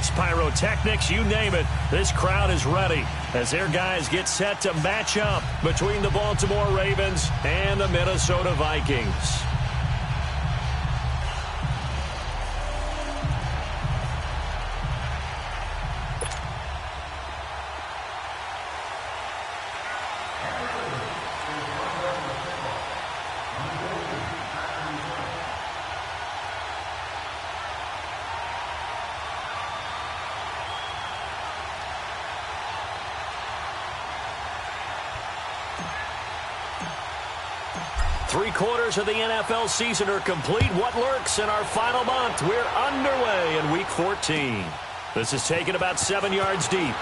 fireworks, pyrotechnics, you name it. This crowd is ready as their guys get set to match up between the Baltimore Ravens and the Minnesota Vikings. Three-quarters of the NFL season are complete. What lurks in our final month? We're underway in Week 14. This is taken about 7 yards deep.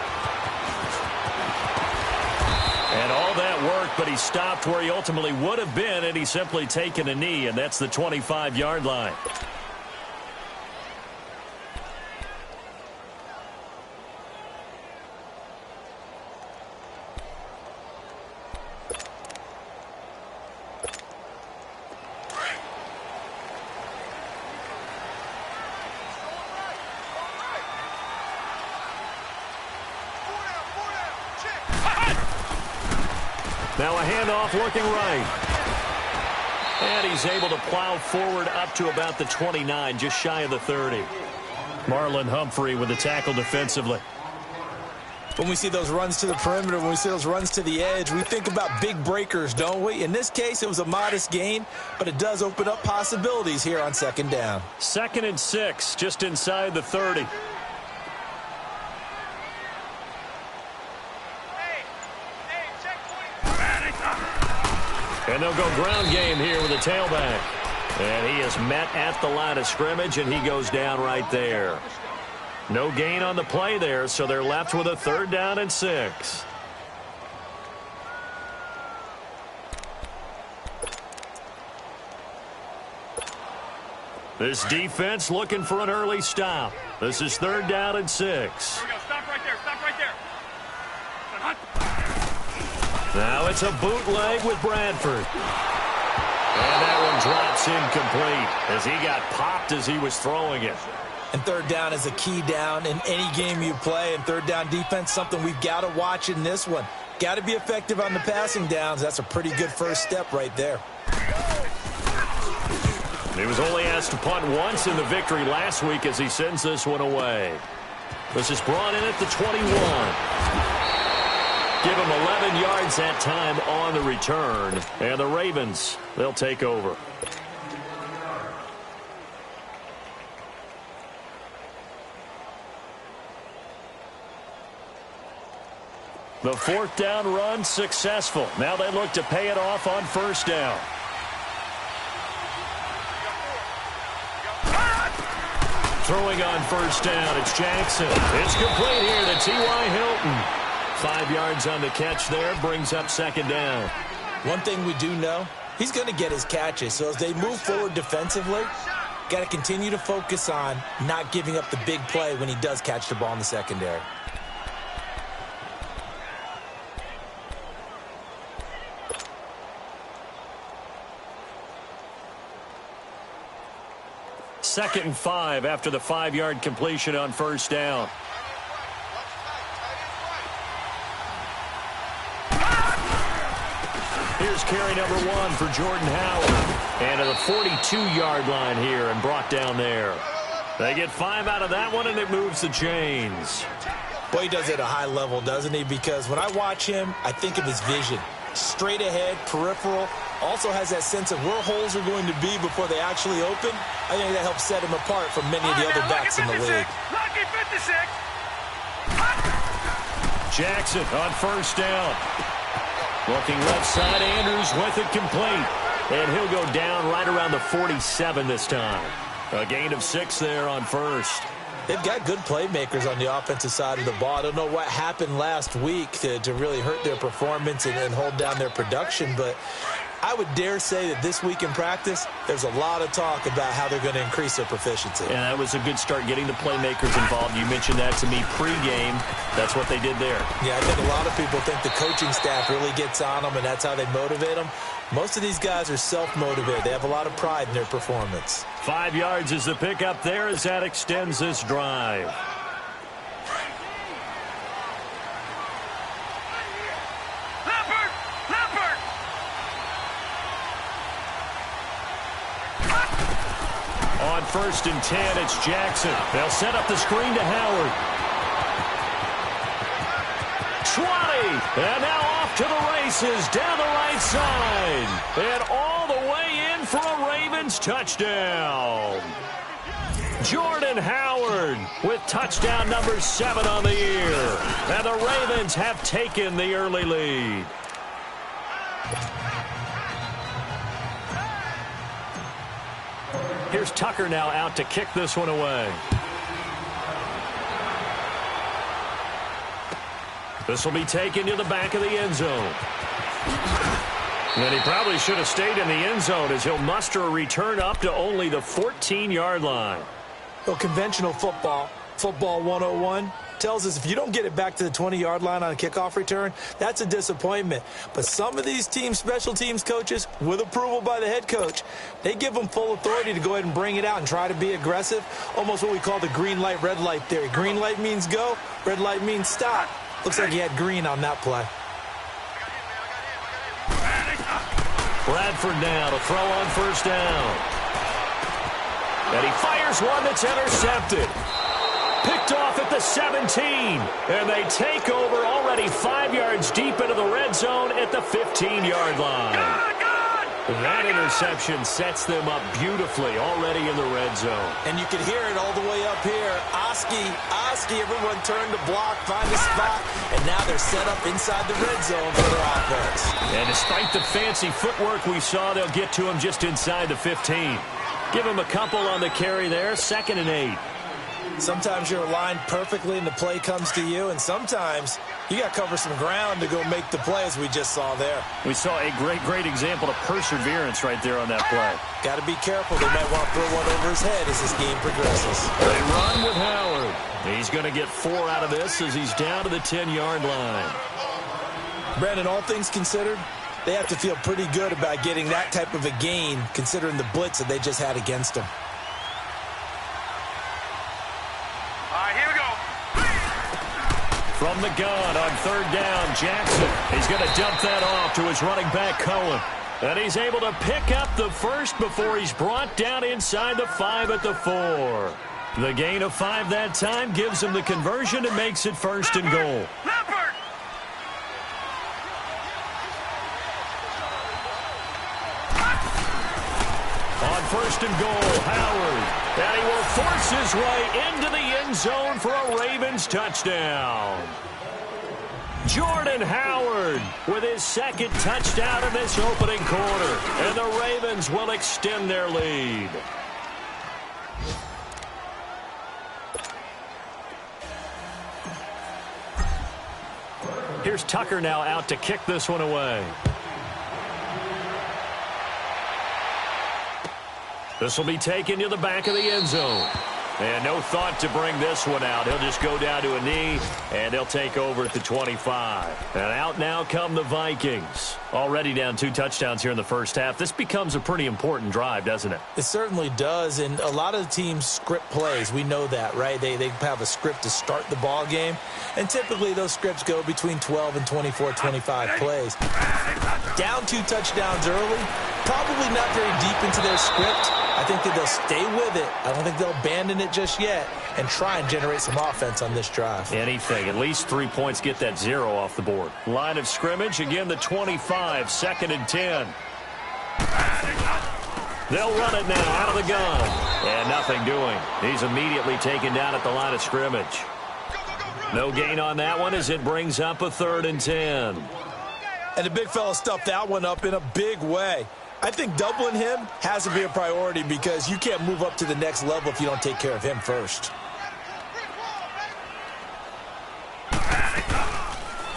And all that worked, but he stopped where he ultimately would have been, and he's simply taken a knee, and that's the 25-yard line. Now a handoff looking right. And he's able to plow forward up to about the 29, just shy of the 30. Marlon Humphrey with the tackle defensively. When we see those runs to the perimeter, when we see those runs to the edge, we think about big breakers, don't we? In this case, it was a modest gain, but it does open up possibilities here on second down. 2nd and 6, just inside the 30. And they'll go ground game here with a tailback. And he is met at the line of scrimmage, and he goes down right there. No gain on the play there, so they're left with a 3rd down and 6. This defense looking for an early stop. This is 3rd down and 6. Here we go. Stop right there. Stop right there. Now it's a bootleg with Bradford. And that one drops incomplete as he got popped as he was throwing it. And 3rd down is a key down in any game you play. And 3rd down defense, something we've got to watch in this one. Got to be effective on the passing downs. That's a pretty good first step right there. He was only asked to punt once in the victory last week as he sends this one away. This is brought in at the 21. Give him 11 yards that time on the return. And the Ravens, they'll take over. The 4th down run successful. Now they look to pay it off on 1st down. Throwing on 1st down, it's Jackson. It's complete here to T.Y. Hilton. 5 yards on the catch there, brings up 2nd down. One thing we do know, he's going to get his catches. So as they move forward defensively, got to continue to focus on not giving up the big play when he does catch the ball in the secondary. Second and 5 after the 5-yard completion on 1st down. Here's carry number 1 for Jordan Howard. And to the 42-yard line here and brought down there. They get 5 out of that one, and it moves the chains. Boy, he does it at a high level, doesn't he? Because when I watch him, I think of his vision. Straight ahead, peripheral. Also has that sense of where holes are going to be before they actually open. I think that helps set him apart from many of the other backs in the league. Lucky 56. Jackson on 1st down. Looking left side, Andrews with it complete. And he'll go down right around the 47 this time. A gain of 6 there on 1st. They've got good playmakers on the offensive side of the ball. I don't know what happened last week to really hurt their performance and hold down their production, but I would dare say that this week in practice, there's a lot of talk about how they're going to increase their proficiency. And that was a good start getting the playmakers involved. You mentioned that to me pregame. That's what they did there. Yeah, I think a lot of people think the coaching staff really gets on them, and that's how they motivate them. Most of these guys are self-motivated. They have a lot of pride in their performance. 5 yards is the pickup there as that extends this drive. first and 10, it's Jackson. They'll set up the screen to Howard. 20, and now off to the races down the right side. And all the way in for a Ravens touchdown. Jordan Howard with touchdown number 7 on the year. And the Ravens have taken the early lead. Here's Tucker now out to kick this one away. This will be taken to the back of the end zone. And he probably should have stayed in the end zone as he'll muster a return up to only the 14-yard line. Well, conventional football 101, tells us if you don't get it back to the 20-yard line on a kickoff return, that's a disappointment. But some of these teams, special teams coaches, with approval by the head coach, they give them full authority to go ahead and bring it out and try to be aggressive, almost what we call the green light, red light theory. Green light means go, red light means stop. Looks like he had green on that play. Bradford now to throw on first down. And he fires one that's intercepted. Picked off at the 17. And they take over already 5 yards deep into the red zone at the 15-yard line. That interception sets them up beautifully already in the red zone. And you can hear it all the way up here. Oski, everyone turned to block, find a spot, and now they're set up inside the red zone for their offense. And despite the fancy footwork we saw, they'll get to him just inside the 15. Give him a couple on the carry there, 2nd and 8. Sometimes you're aligned perfectly and the play comes to you, and sometimes you got to cover some ground to go make the play, as we just saw there. We saw a great example of perseverance right there on that play. Got to be careful. They might want to throw one over his head as this game progresses. They run with Howard. He's going to get 4 out of this as he's down to the 10-yard line. Brandon, all things considered, they have to feel pretty good about getting that type of a gain, considering the blitz that they just had against them. Here we go. From the gun on 3rd down, Jackson. He's going to dump that off to his running back, Cohen. And he's able to pick up the first before he's brought down inside the 5 at the 4. The gain of 5 that time gives him the conversion and makes it 1st and goal. On 1st and goal, Howard. And he will force his way into the end zone for a Ravens touchdown. Jordan Howard with his 2nd touchdown in this opening quarter. And the Ravens will extend their lead. Here's Tucker now out to kick this one away. This will be taken to the back of the end zone. And no thought to bring this one out. He'll just go down to a knee, and they'll take over at the 25. And out now come the Vikings. Already down 2 touchdowns here in the first half. This becomes a pretty important drive, doesn't it? It certainly does, and a lot of the teams script plays. We know that, right? They have a script to start the ball game, and typically those scripts go between 12 and 24, 25 plays. Down 2 touchdowns early, probably not very deep into their script. I think that they'll stay with it. I don't think they'll abandon it just yet and try and generate some offense on this drive. Anything. At least 3 points, get that 0 off the board. Line of scrimmage, again, the 25, 2nd and 10. They'll run it now out of the gun. And nothing doing. He's immediately taken down at the line of scrimmage. No gain on that one as it brings up a 3rd and 10. And the big fella stuffed that one up in a big way. I think doubling him has to be a priority because you can't move up to the next level if you don't take care of him first.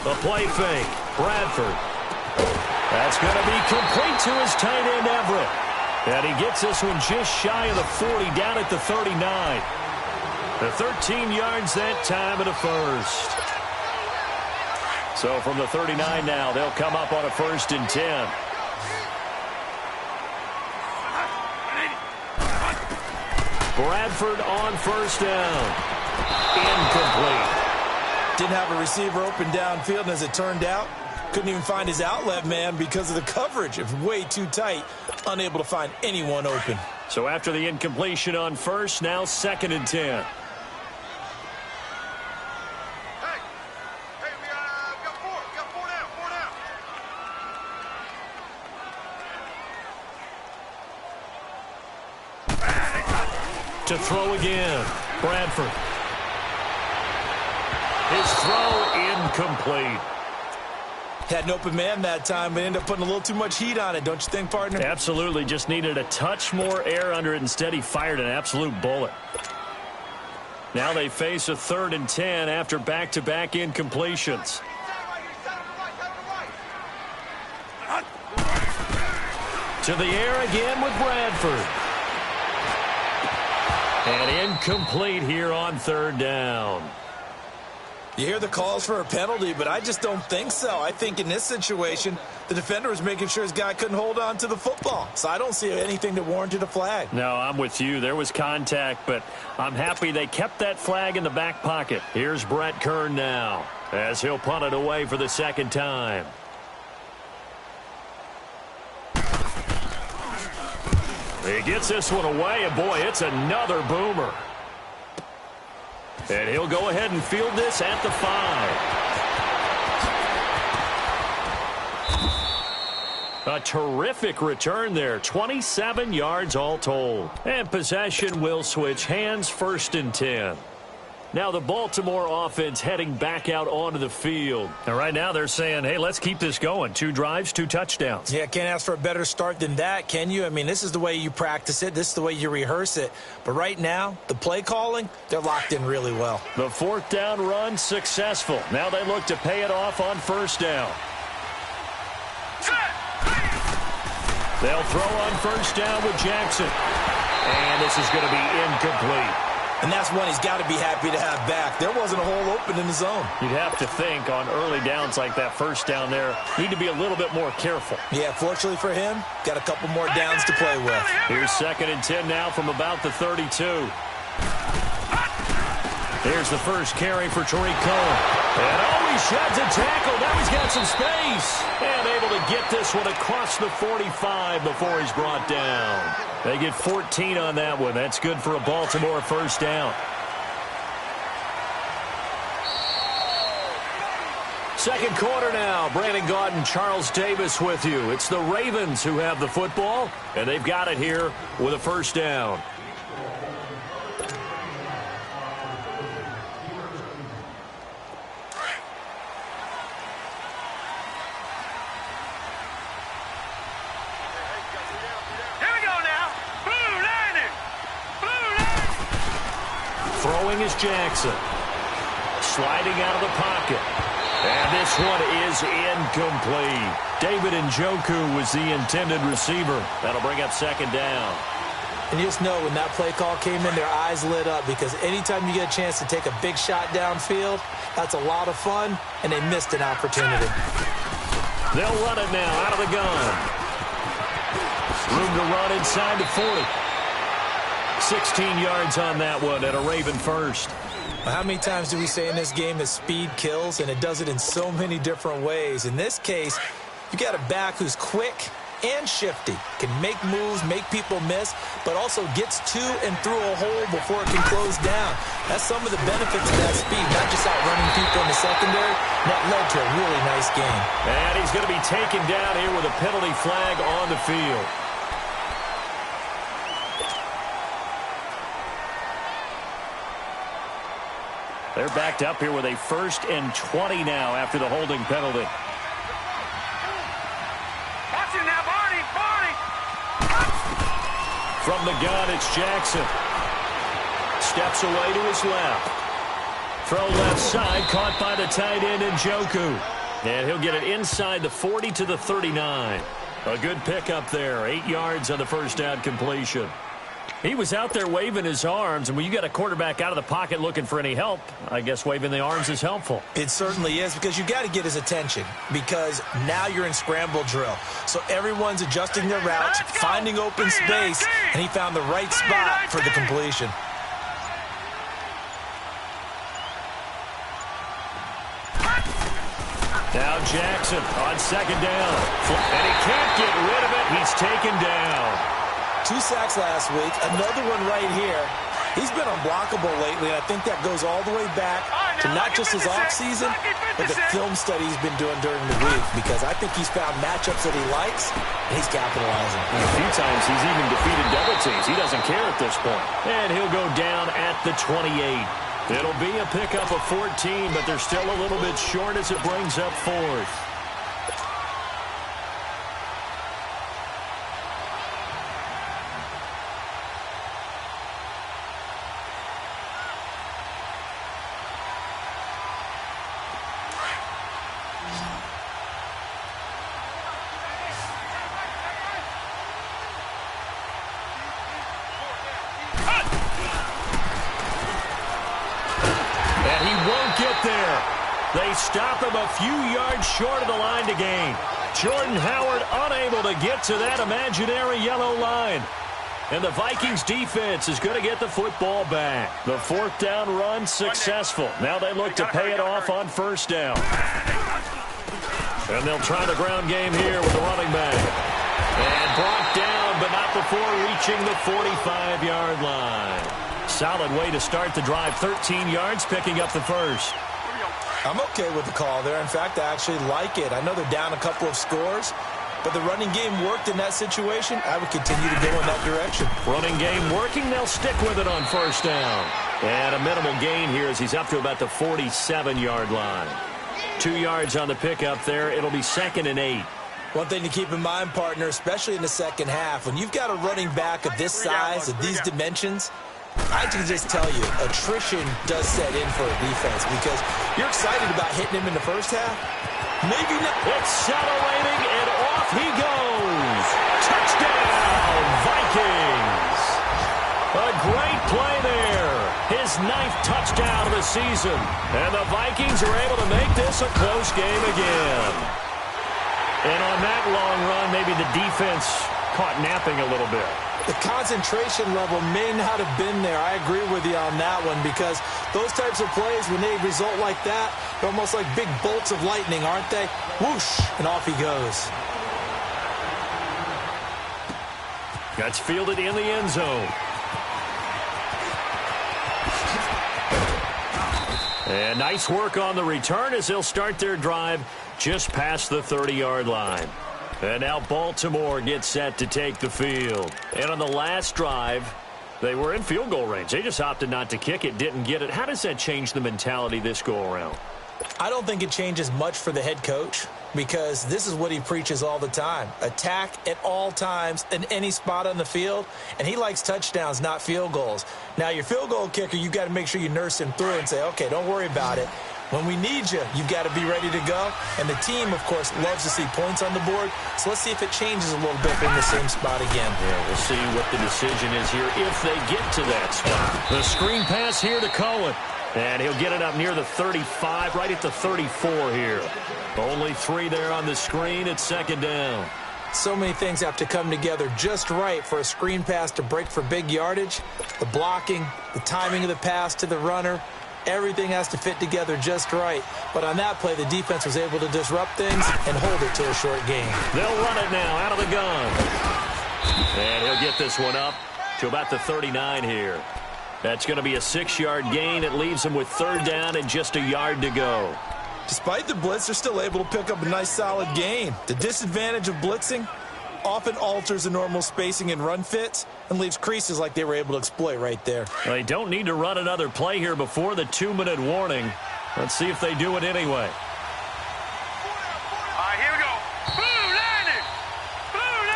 The play fake. Bradford. That's going to be complete to his tight end, Everett. And he gets this one just shy of the 40, down at the 39. The 13 yards that time at a 1st. So from the 39 now, they'll come up on a 1st and 10. Bradford on 1st down. Incomplete. Didn't have a receiver open downfield, and as it turned out, couldn't even find his outlet man because of the coverage. It was way too tight, unable to find anyone open. So after the incompletion on first, now 2nd and 10. To throw again, Bradford. His throw incomplete. Had an open man that time, but ended up putting a little too much heat on it, don't you think, partner? Absolutely. Just needed a touch more air under it. Instead, he fired an absolute bullet. Now they face a 3rd and 10 after back-to-back incompletions. To the air again with Bradford. And incomplete here on 3rd down. You hear the calls for a penalty, but I just don't think so. I think in this situation, the defender was making sure his guy couldn't hold on to the football. So I don't see anything that warranted a flag. No, I'm with you. There was contact, but I'm happy they kept that flag in the back pocket. Here's Brett Kern now, as he'll punt it away for the 2nd time. He gets this one away, and boy, it's another boomer. And he'll go ahead and field this at the 5. A terrific return there. 27 yards all told. And possession will switch hands, 1st and 10. Now the Baltimore offense heading back out onto the field. And right now they're saying, hey, let's keep this going. 2 drives, 2 touchdowns. Yeah, can't ask for a better start than that, can you? I mean, this is the way you practice it. This is the way you rehearse it. But right now, the play calling, they're locked in really well. The 4th down run successful. Now they look to pay it off on 1st down. They'll throw on 1st down with Jackson. And this is going to be incomplete. And that's one he's got to be happy to have back. There wasn't a hole open in the zone. You'd have to think on early downs like that 1st down there, need to be a little bit more careful. Yeah, fortunately for him, got a couple more downs to play with. Here's 2nd and 10 now from about the 32. Here's the first carry for Tariq Cohen. And he sheds a tackle. Now he's got some space. And able to get this one across the 45 before he's brought down. They get 14 on that one. That's good for a Baltimore 1st down. 2nd quarter now. Brandon Gaudin and Charles Davis with you. It's the Ravens who have the football, and they've got it here with a 1st down. Throwing is Jackson. Sliding out of the pocket. And this one is incomplete. David Njoku was the intended receiver. That'll bring up 2nd down. And you just know when that play call came in, their eyes lit up because anytime you get a chance to take a big shot downfield, that's a lot of fun, and they missed an opportunity. They'll run it now out of the gun. Room to run inside the 40. 16 yards on that one and a Raven 1st. How many times do we say in this game that speed kills, and it does it in so many different ways? In this case, you got a back who's quick and shifty, can make moves, make people miss, but also gets to and through a hole before it can close down. That's some of the benefits of that speed, not just outrunning people in the secondary. That led to a really nice game. And he's going to be taken down here with a penalty flag on the field. They're backed up here with a 1st and 20 now after the holding penalty. Watch it now, Barney! From the gun, it's Jackson. Steps away to his left. Throw left side, caught by the tight end Njoku. And he'll get it inside the 40 to the 39. A good pickup there. 8 yards on the 1st down completion. He was out there waving his arms, and when you got a quarterback out of the pocket looking for any help, I guess waving the arms is helpful. It certainly is, because you got to get his attention, because now you're in scramble drill. So everyone's adjusting their routes, finding open space, and he found the right spot for the completion. Now Jackson on 2nd down. And he can't get rid of it. He's taken down. 2 sacks last week, another one right here. He's been unblockable lately, and I think that goes all the way back to not just his offseason, but the film study he's been doing during the week, because I think he's found matchups that he likes, and he's capitalizing. And a few times he's even defeated double teams. He doesn't care at this point. And he'll go down at the 28. It'll be a pickup of 14, but they're still a little bit short as it brings up 4th. They stop him a few yards short of the line to gain. Jordan Howard unable to get to that imaginary yellow line. And the Vikings defense is going to get the football back. The 4th down run successful. Now they look to pay it off on 1st down. And they'll try the ground game here with the running back. And brought down, but not before reaching the 45-yard line. Solid way to start the drive. 13 yards, picking up the 1st. I'm okay with the call there. In fact, I actually like it. I know they're down a couple of scores, but the running game worked in that situation. I would continue to go in that direction. Running game working. They'll stick with it on 1st down. And a minimal gain here as he's up to about the 47-yard line. 2 yards on the pickup there. It'll be 2nd and 8. One thing to keep in mind, partner, especially in the second half, when you've got a running back of this size, of these dimensions, I can just tell you, attrition does set in for a defense because you're excited about hitting him in the first half. Maybe not. Accelerating, and off he goes. Touchdown, Vikings. A great play there. His 9th touchdown of the season. And the Vikings are able to make this a close game again. And on that long run, maybe the defense caught napping a little bit. The concentration level may not have been there. I agree with you on that one because those types of plays, when they result like that, they're almost like big bolts of lightning, aren't they? Whoosh, and off he goes. That's fielded in the end zone. And nice work on the return as they'll start their drive just past the 30-yard line. And now Baltimore gets set to take the field. And on the last drive, they were in field goal range. They just opted not to kick it, didn't get it. How does that change the mentality this go-around? I don't think it changes much for the head coach because this is what he preaches all the time. Attack at all times in any spot on the field, and he likes touchdowns, not field goals. Now, your field goal kicker, you've got to make sure you nurse him through and say, okay, don't worry about it. When we need you, you've got to be ready to go. And the team, of course, loves to see points on the board. So let's see if it changes a little bit in the same spot again. Yeah, we'll see what the decision is here if they get to that spot. The screen pass here to Cohen. And he'll get it up near the 35, right at the 34 here. Only 3 there on the screen. It's 2nd down. So many things have to come together just right for a screen pass to break for big yardage. The blocking, the timing of the pass to the runner, everything has to fit together just right. But on that play, the defense was able to disrupt things and hold it to a short game. They'll run it now out of the gun. And he'll get this one up to about the 39 here. That's going to be a 6-yard gain. It leaves them with 3rd down and just a yard to go. Despite the blitz, they're still able to pick up a nice, solid gain. The disadvantage of blitzing often alters the normal spacing and run fits and leaves creases like they were able to exploit right there. They don't need to run another play here before the 2-minute warning. Let's see if they do it anyway. All right, here we go. Blue 90! Blue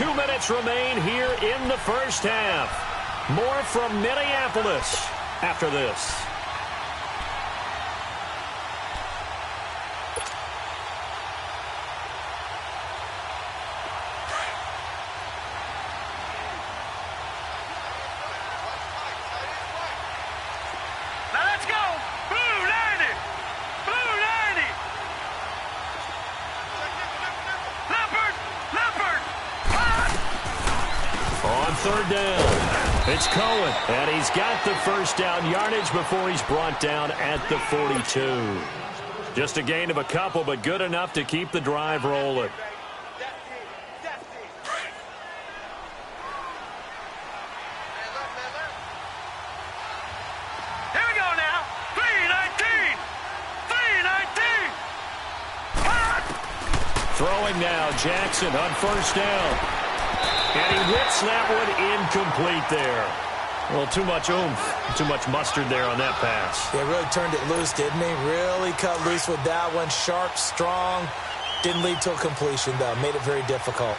90! 2 minutes remain here in the first half. More from Minneapolis after this. Now let's go! Blue 90! Blue 90! Leopard! Leopard! On 3rd down, it's Cohen, and he's got the first down yardage before he's brought down at the 42. Just a gain of a couple, but good enough to keep the drive rolling. Throwing now, Jackson on first down. And he whips that one incomplete there. Well, too much oomph, too much mustard there on that pass. Yeah, really turned it loose, didn't he? Really cut loose with that one. Sharp, strong. Didn't lead to a completion, though. Made it very difficult.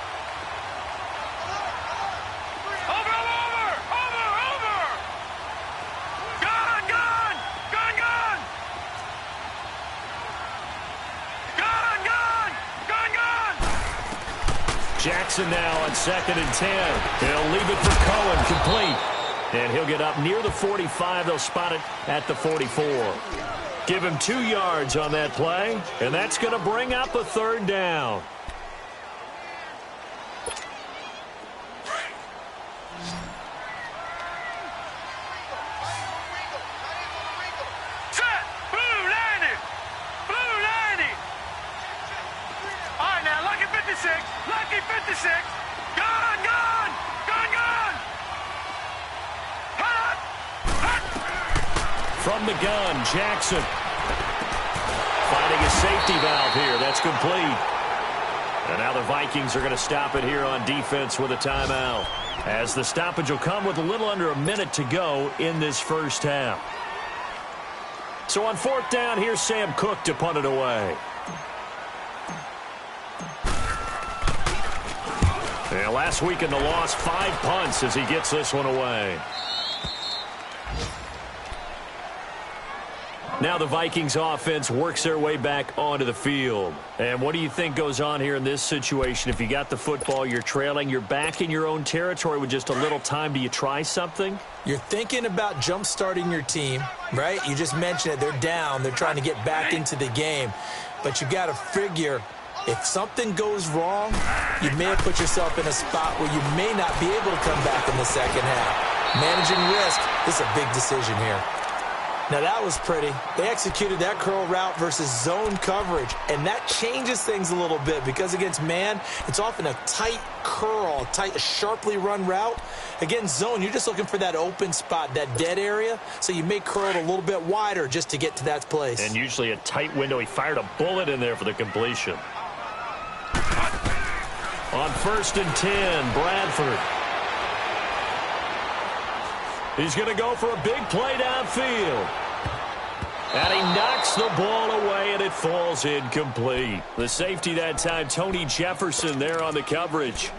Jackson now on 2nd and 10. He'll leave it for Cohen, complete. And he'll get up near the 45. They'll spot it at the 44. Give him 2 yards on that play, and that's going to bring up a 3rd down. Set! Blue landed! Blue landed! All right, now, lucky 56. Lucky 56. Gone, gone! Gone, gone! Hut! Hut! From the gun, Jackson. Finding a safety valve here. That's complete. And now the Vikings are going to stop it here on defense with a timeout. As the stoppage will come with a little under a minute to go in this first half. So on 4th down, here's Sam Cook to punt it away. Yeah, last week in the loss, 5 punts as he gets this one away. Now the Vikings offense works their way back onto the field. And what do you think goes on here in this situation? If you got the football, you're trailing, you're back in your own territory with just a little time. Do you try something? You're thinking about jump-starting your team, right? You just mentioned it. They're down. They're trying to get back into the game. But you got to figure, if something goes wrong, you may have put yourself in a spot where you may not be able to come back in the second half. Managing risk, this is a big decision here. Now, that was pretty. They executed that curl route versus zone coverage, and that changes things a little bit because against man, it's often a tight curl, tight, sharply run route. Against zone, you're just looking for that open spot, that dead area, so you may curl it a little bit wider just to get to that place. And usually a tight window. He fired a bullet in there for the completion. On 1st and 10, Bradford. He's going to go for a big play downfield. And he knocks the ball away, and it falls incomplete. The safety that time, Tony Jefferson, there on the coverage.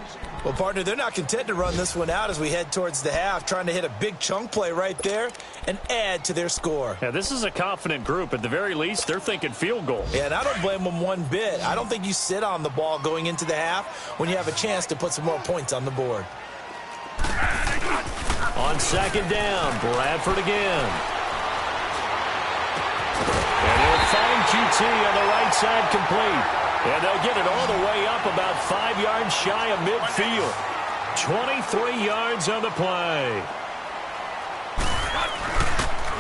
Well, partner, they're not content to run this one out as we head towards the half, trying to hit a big chunk play right there and add to their score. Yeah, this is a confident group. At the very least, they're thinking field goal. Yeah, and I don't blame them one bit. I don't think you sit on the ball going into the half when you have a chance to put some more points on the board. On 2nd down, Bradford again. And he'll find QT on the right side complete. And they'll get it all the way up about 5 yards shy of midfield. 23 yards on the play.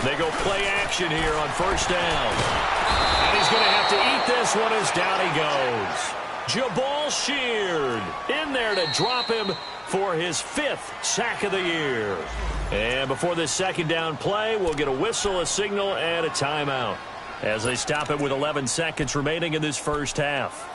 They go play action here on 1st down. And he's going to have to eat this one as down he goes. Jabal Sheard in there to drop him for his 5th sack of the year. And before this 2nd down play, we'll get a whistle, a signal, and a timeout as they stop it with 11 seconds remaining in this first half.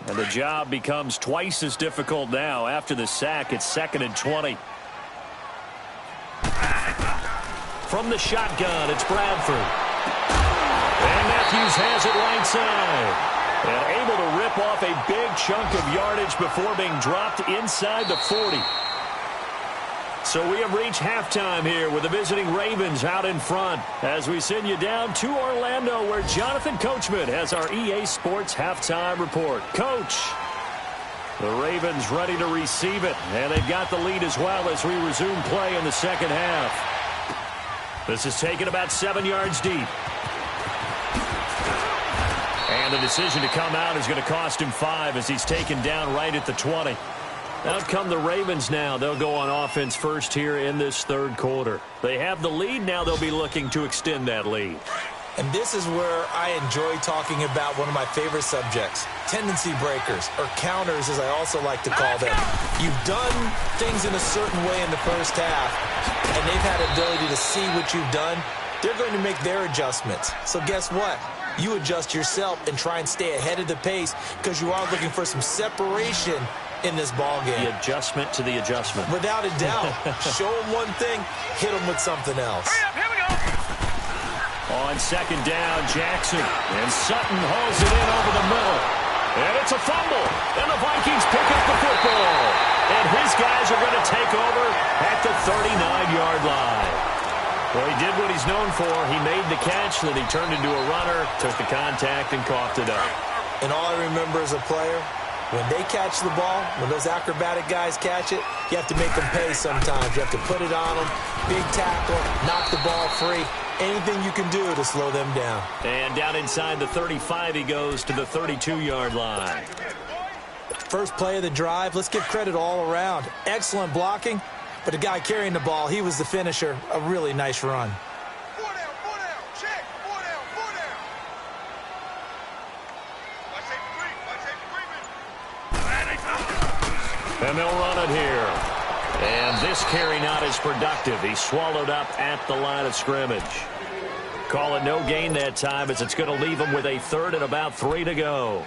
And the job becomes twice as difficult now. After the sack, it's 2nd and 20. From the shotgun, it's Bradford. And Matthews has it right side. And able to rip off a big chunk of yardage before being dropped inside the 40. So we have reached halftime here with the visiting Ravens out in front as we send you down to Orlando where Jonathan Coachman has our EA Sports halftime report. Coach, the Ravens ready to receive it, and they've got the lead as well as we resume play in the second half. This is taken about 7 yards deep. And the decision to come out is going to cost him 5 as he's taken down right at the 20. Out come the Ravens now. They'll go on offense first here in this third quarter. They have the lead. Now they'll be looking to extend that lead. And this is where I enjoy talking about one of my favorite subjects, tendency breakers, or counters as I also like to call them. You've done things in a certain way in the first half, and they've had the ability to see what you've done. They're going to make their adjustments. So guess what? You adjust yourself and try and stay ahead of the pace because you are looking for some separation in this ball game. The adjustment to the adjustment. Without a doubt. Show them one thing, hit them with something else. Hurry up, here we go. On second down, Jackson. And Sutton hauls it in over the middle. And it's a fumble. And the Vikings pick up the football. And his guys are going to take over at the 39-yard line. Well, he did what he's known for. He made the catch, then he turned into a runner, took the contact, and coughed it up. And all I remember as a player, when they catch the ball, when those acrobatic guys catch it, you have to make them pay sometimes. You have to put it on them, big tackle, knock the ball free. Anything you can do to slow them down. And down inside the 35, he goes to the 32-yard line. First play of the drive, let's give credit all around. Excellent blocking, but the guy carrying the ball, he was the finisher. A really nice run. 4 down, check, 4 down, 4 down. And they'll run it here. And this carry not as productive. He's swallowed up at the line of scrimmage. Call it no gain that time as it's going to leave him with a third and about 3 to go.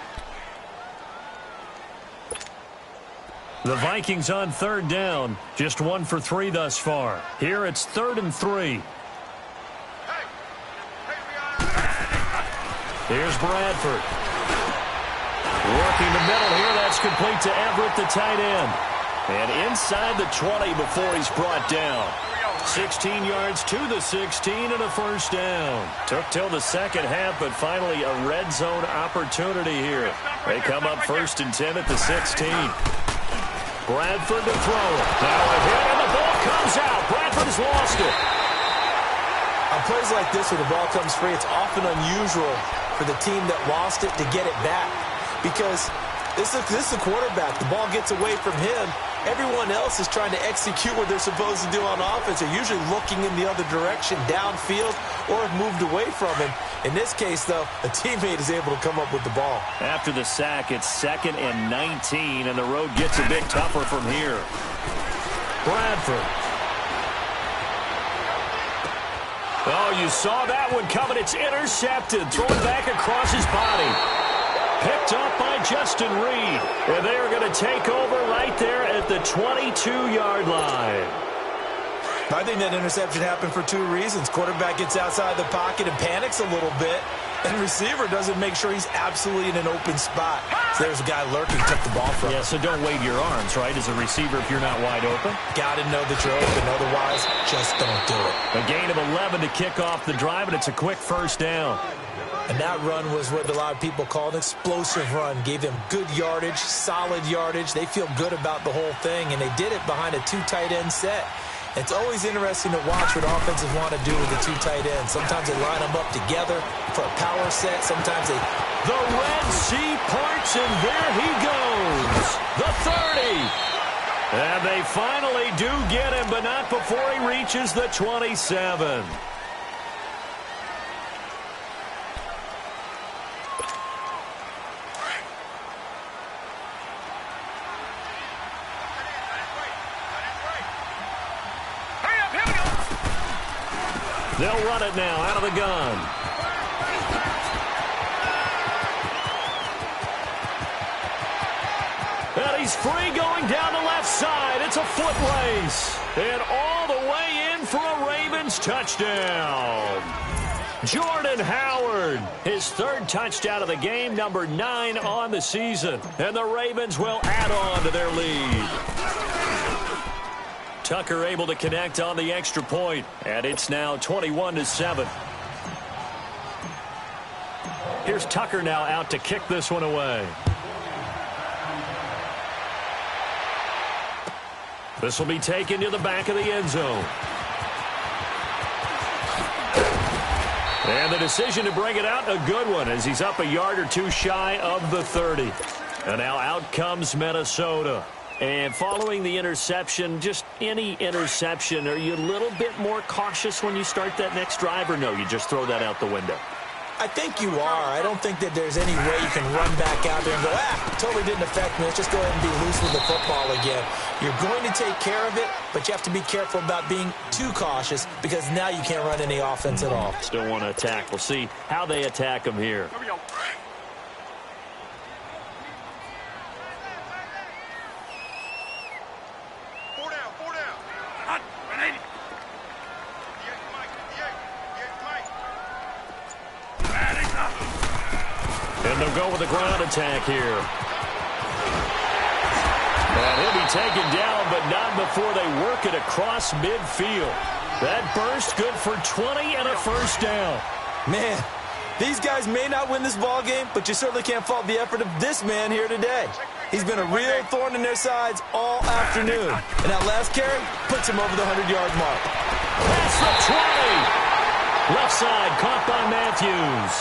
The Vikings on third down. Just 1 for 3 thus far. Here it's 3rd and 3. Here's Bradford. Working the middle here. That's complete to Everett, the tight end. And inside the 20 before he's brought down. 16 yards to the 16 and a first down. Took till the second half, but finally a red zone opportunity here. They come up 1st and 10 at the 16. Bradford to throw it. Now a hit, and the ball comes out. Bradford has lost it. On plays like this where the ball comes free, it's often unusual for the team that lost it to get it back. Because this is the quarterback. The ball gets away from him. Everyone else is trying to execute what they're supposed to do on offense. They're usually looking in the other direction, downfield, or have moved away from him. In this case, though, a teammate is able to come up with the ball. After the sack, it's 2nd and 19, and the road gets a bit tougher from here. Bradford. Oh, you saw that one coming. It's intercepted. Thrown back across his body. Picked up by Justin Reed. And they are going to take over right there at the 22-yard line. I think that interception happened for 2 reasons. Quarterback gets outside the pocket and panics a little bit. And receiver doesn't make sure he's absolutely in an open spot. So there's a guy lurking, took the ball from him. Yeah, so don't wave your arms, right, as a receiver if you're not wide open. Got to know that you're open. Otherwise, just don't do it. A gain of 11 to kick off the drive, and it's a quick first down. And that run was what a lot of people call an explosive run. Gave them good yardage, solid yardage. They feel good about the whole thing, and they did it behind a 2 tight end set. It's always interesting to watch what offenses want to do with the 2 tight ends. Sometimes they line them up together for a power set. Sometimes they... The Red Sea parts, and there he goes. The 30. And they finally do get him, but not before he reaches the 27. They'll run it now out of the gun. And he's free going down the left side. It's a foot race. And all the way in for a Ravens touchdown. Jordan Howard, his 3rd touchdown of the game, number 9 on the season. And the Ravens will add on to their lead. Tucker able to connect on the extra point, and it's now 21-7. Here's Tucker now out to kick this one away. This will be taken to the back of the end zone. And the decision to bring it out, a good one, as he's up a yard or 2 shy of the 30. And now out comes Minnesota. And following the interception, just any interception, are you a little bit more cautious when you start that next drive, or no, you just throw that out the window? I think you are. I don't think that there's any way you can run back out there and go, totally didn't affect me. Let's just go ahead and be loose with the football again. You're going to take care of it, but you have to be careful about being too cautious because now you can't run any offense at all. Still want to attack. We'll see how they attack him here. Here we go. Four down, four down. Hot, 180. And they'll go with a ground attack here. And he'll be taken down, but not before they work it across midfield. That burst good for 20 and a first down. Man, these guys may not win this ball game, but you certainly can't fault the effort of this man here today. He's been a real thorn in their sides all afternoon. And that last carry puts him over the 100-yard mark. Pass for 20. Left side caught by Matthews.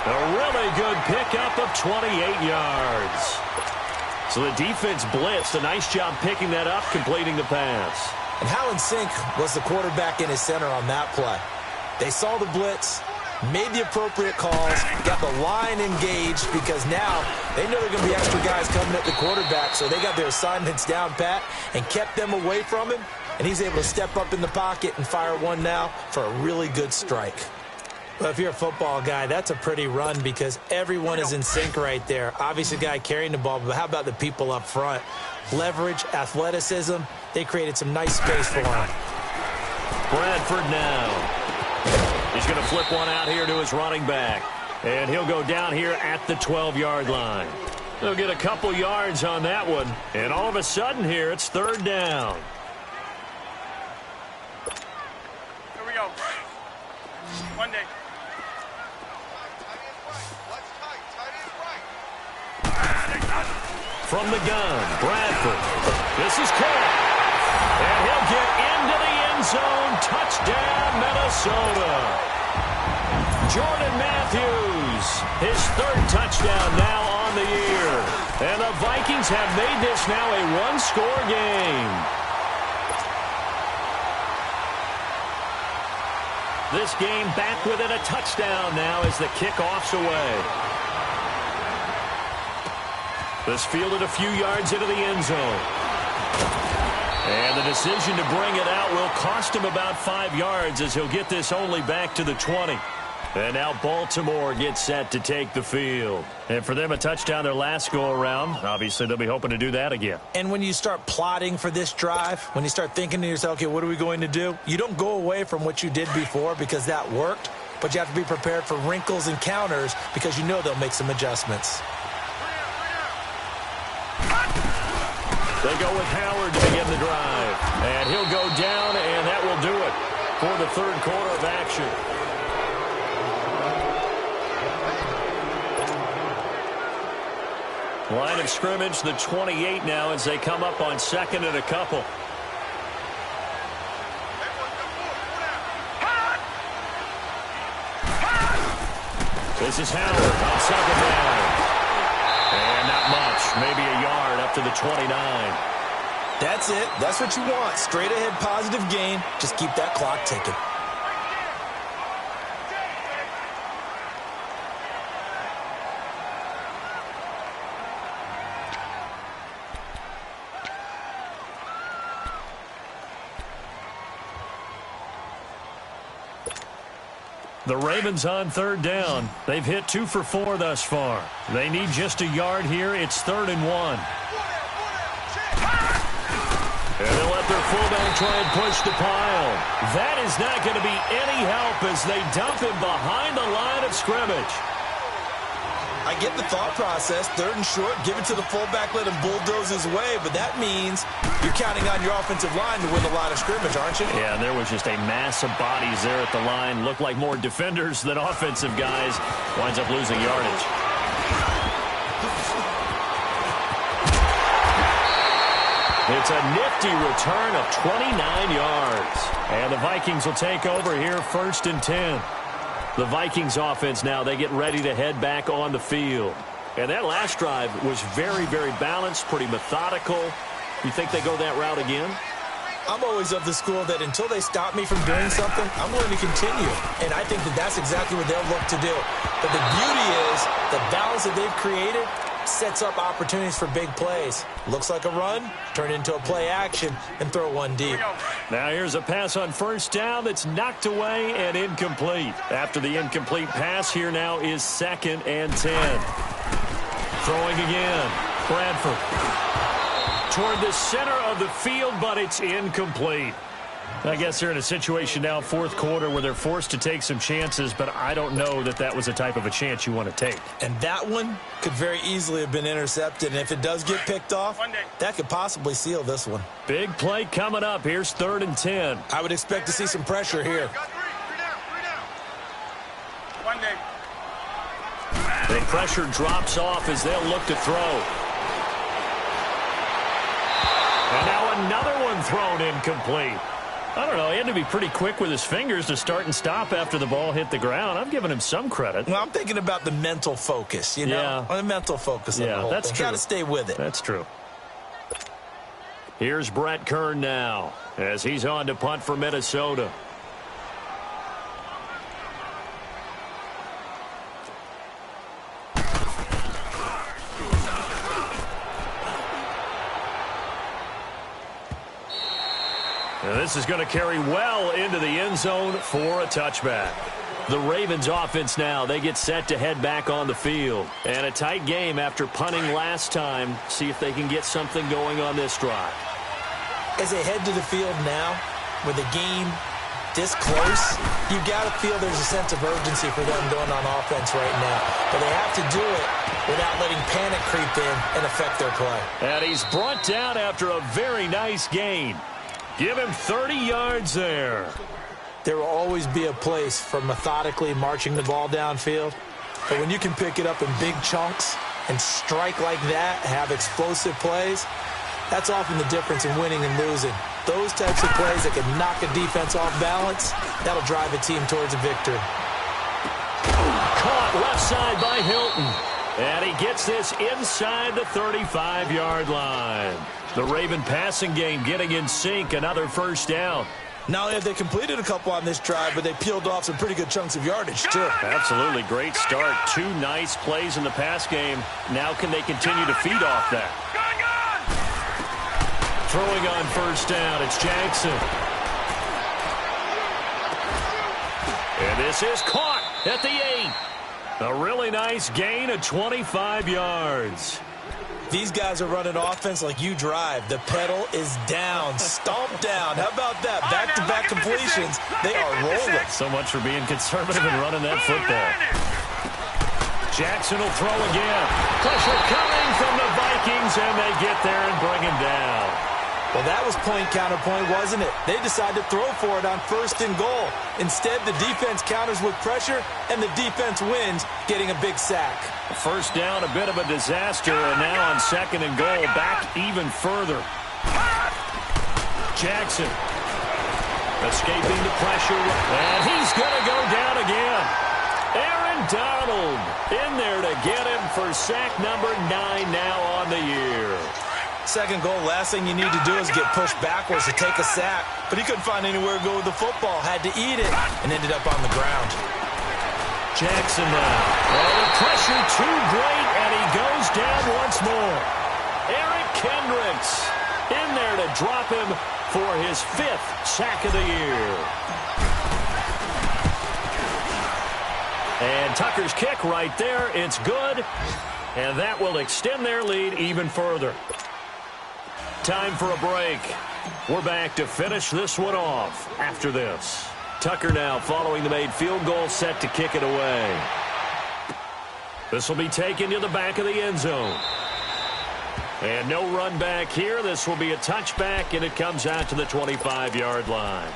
A really good pickup of 28 yards. So the defense blitzed. A nice job picking that up, completing the pass. And how in sync was the quarterback in his center on that play? They saw the blitz, made the appropriate calls, got the line engaged because now they know there are going to be extra guys coming at the quarterback, so they got their assignments down pat and kept them away from him, and he's able to step up in the pocket and fire one now for a really good strike. Well, if you're a football guy, that's a pretty run because everyone is in sync right there. Obviously, the guy carrying the ball, but how about the people up front? Leverage, athleticism, they created some nice space for him. Bradford now. He's going to flip one out here to his running back. And he'll go down here at the 12-yard line. They'll get a couple yards on that one. And all of a sudden here, it's third down. Here we go. One day. From the gun, Bradford. This is caught. And he'll get into the end zone. Touchdown, Minnesota. Jordan Matthews, his third touchdown now on the year. And the Vikings have made this now a one-score game. This game back within a touchdown now as the kickoff's away. This fielded a few yards into the end zone. And the decision to bring it out will cost him about 5 yards as he'll get this only back to the 20. And now Baltimore gets set to take the field. And for them, a touchdown their last go-around. Obviously, they'll be hoping to do that again. And when you start plotting for this drive, when you start thinking to yourself, okay, what are we going to do? You don't go away from what you did before because that worked, but you have to be prepared for wrinkles and counters because you know they'll make some adjustments. They go with Howard to begin the drive. And he'll go down, and that will do it for the third quarter of action. Line of scrimmage, the 28 now as they come up on second and a couple. This is Howard on second down. And not much, maybe a yard up to the 29. That's it. That's what you want. Straight ahead positive gain. Just keep that clock ticking. The Ravens on third down. They've hit 2 for 4 thus far. They need just a yard here. It's 3rd and 1. And they'll let their fullback try and push the pile. That is not going to be any help as they dump him behind the line of scrimmage. I get the thought process. 3rd and short, give it to the fullback, let him bulldoze his way. But that means you're counting on your offensive line to win the line of scrimmage, aren't you? Yeah, there was just a mass of bodies there at the line. Looked like more defenders than offensive guys. Winds up losing yardage. It's a nifty return of 29 yards. And the Vikings will take over here 1st and 10. The Vikings offense now, they get ready to head back on the field. And that last drive was very, very balanced, pretty methodical. You think they go that route again? I'm always of the school that until they stop me from doing something, I'm going to continue. And I think that that's exactly what they'll look to do. But the beauty is the balance that they've created sets up opportunities for big plays. Looks like a run, turn into a play action, and throw one deep. Now here's a pass on first down that's knocked away and incomplete. After the incomplete pass, here now is 2nd and 10. Throwing again. Bradford. Toward the center of the field, but it's incomplete. I guess they're in a situation now, 4th quarter, where they're forced to take some chances, but I don't know that that was the type of a chance you want to take. And that one could very easily have been intercepted, and if it does get picked off, that could possibly seal this one. Big play coming up. Here's 3rd and 10. I would expect to see some pressure here. The pressure drops off as they'll look to throw. And now another one thrown incomplete. I don't know. He had to be pretty quick with his fingers to start and stop after the ball hit the ground. I'm giving him some credit. Well, I'm thinking about the mental focus, you know? Yeah. The mental focus of the whole that's thing. true. Got to stay with it. That's true. Here's Brett Kern now as he's on to punt for Minnesota. And this is going to carry well into the end zone for a touchback. The Ravens offense now, they get set to head back on the field. And a tight game after punting last time. See if they can get something going on this drive. As they head to the field now, with the game this close, you got to feel there's a sense of urgency for them going on offense right now. But they have to do it without letting panic creep in and affect their play. And he's brought down after a very nice gain. Give him 30 yards there. There will always be a place for methodically marching the ball downfield. But when you can pick it up in big chunks and strike like that, have explosive plays, that's often the difference in winning and losing. Those types of plays that can knock a defense off balance, that'll drive a team towards a victory. Caught left side by Hilton. And he gets this inside the 35-yard line. The Raven passing game getting in sync, another first down. Not only have they completed a couple on this drive, but they peeled off some pretty good chunks of yardage, too. Absolutely great start. 2 nice plays in the pass game. Now can they continue to feed off that? Throwing on first down, it's Jackson. And this is caught at the 8. A really nice gain of 25 yards. These guys are running offense like you drive. The pedal is down, stomped down. How about that? Back-to-back completions. They are rolling. So much for being conservative and running that football. Jackson will throw again. Pressure coming from the Vikings, and they get there and bring him down. Well, that was point-counterpoint, wasn't it? They decided to throw for it on 1st and goal. Instead, the defense counters with pressure, and the defense wins, getting a big sack. First down, a bit of a disaster, and now on 2nd and goal, back even further. Jackson escaping the pressure, and he's going to go down again. Aaron Donald in there to get him for sack number 9 now on the year. 2nd goal, last thing you need to do is get pushed backwards to take a sack. But he couldn't find anywhere to go with the football, had to eat it, and ended up on the ground. Jackson now. Oh, the pressure too great, and he goes down once more. Eric Kendricks in there to drop him for his 5th sack of the year. And Tucker's kick right there. It's good, and that will extend their lead even further. Time for a break. We're back to finish this one off after this. Tucker now following the made field goal, set to kick it away. This will be taken to the back of the end zone. And no run back here. This will be a touchback, and it comes out to the 25-yard line.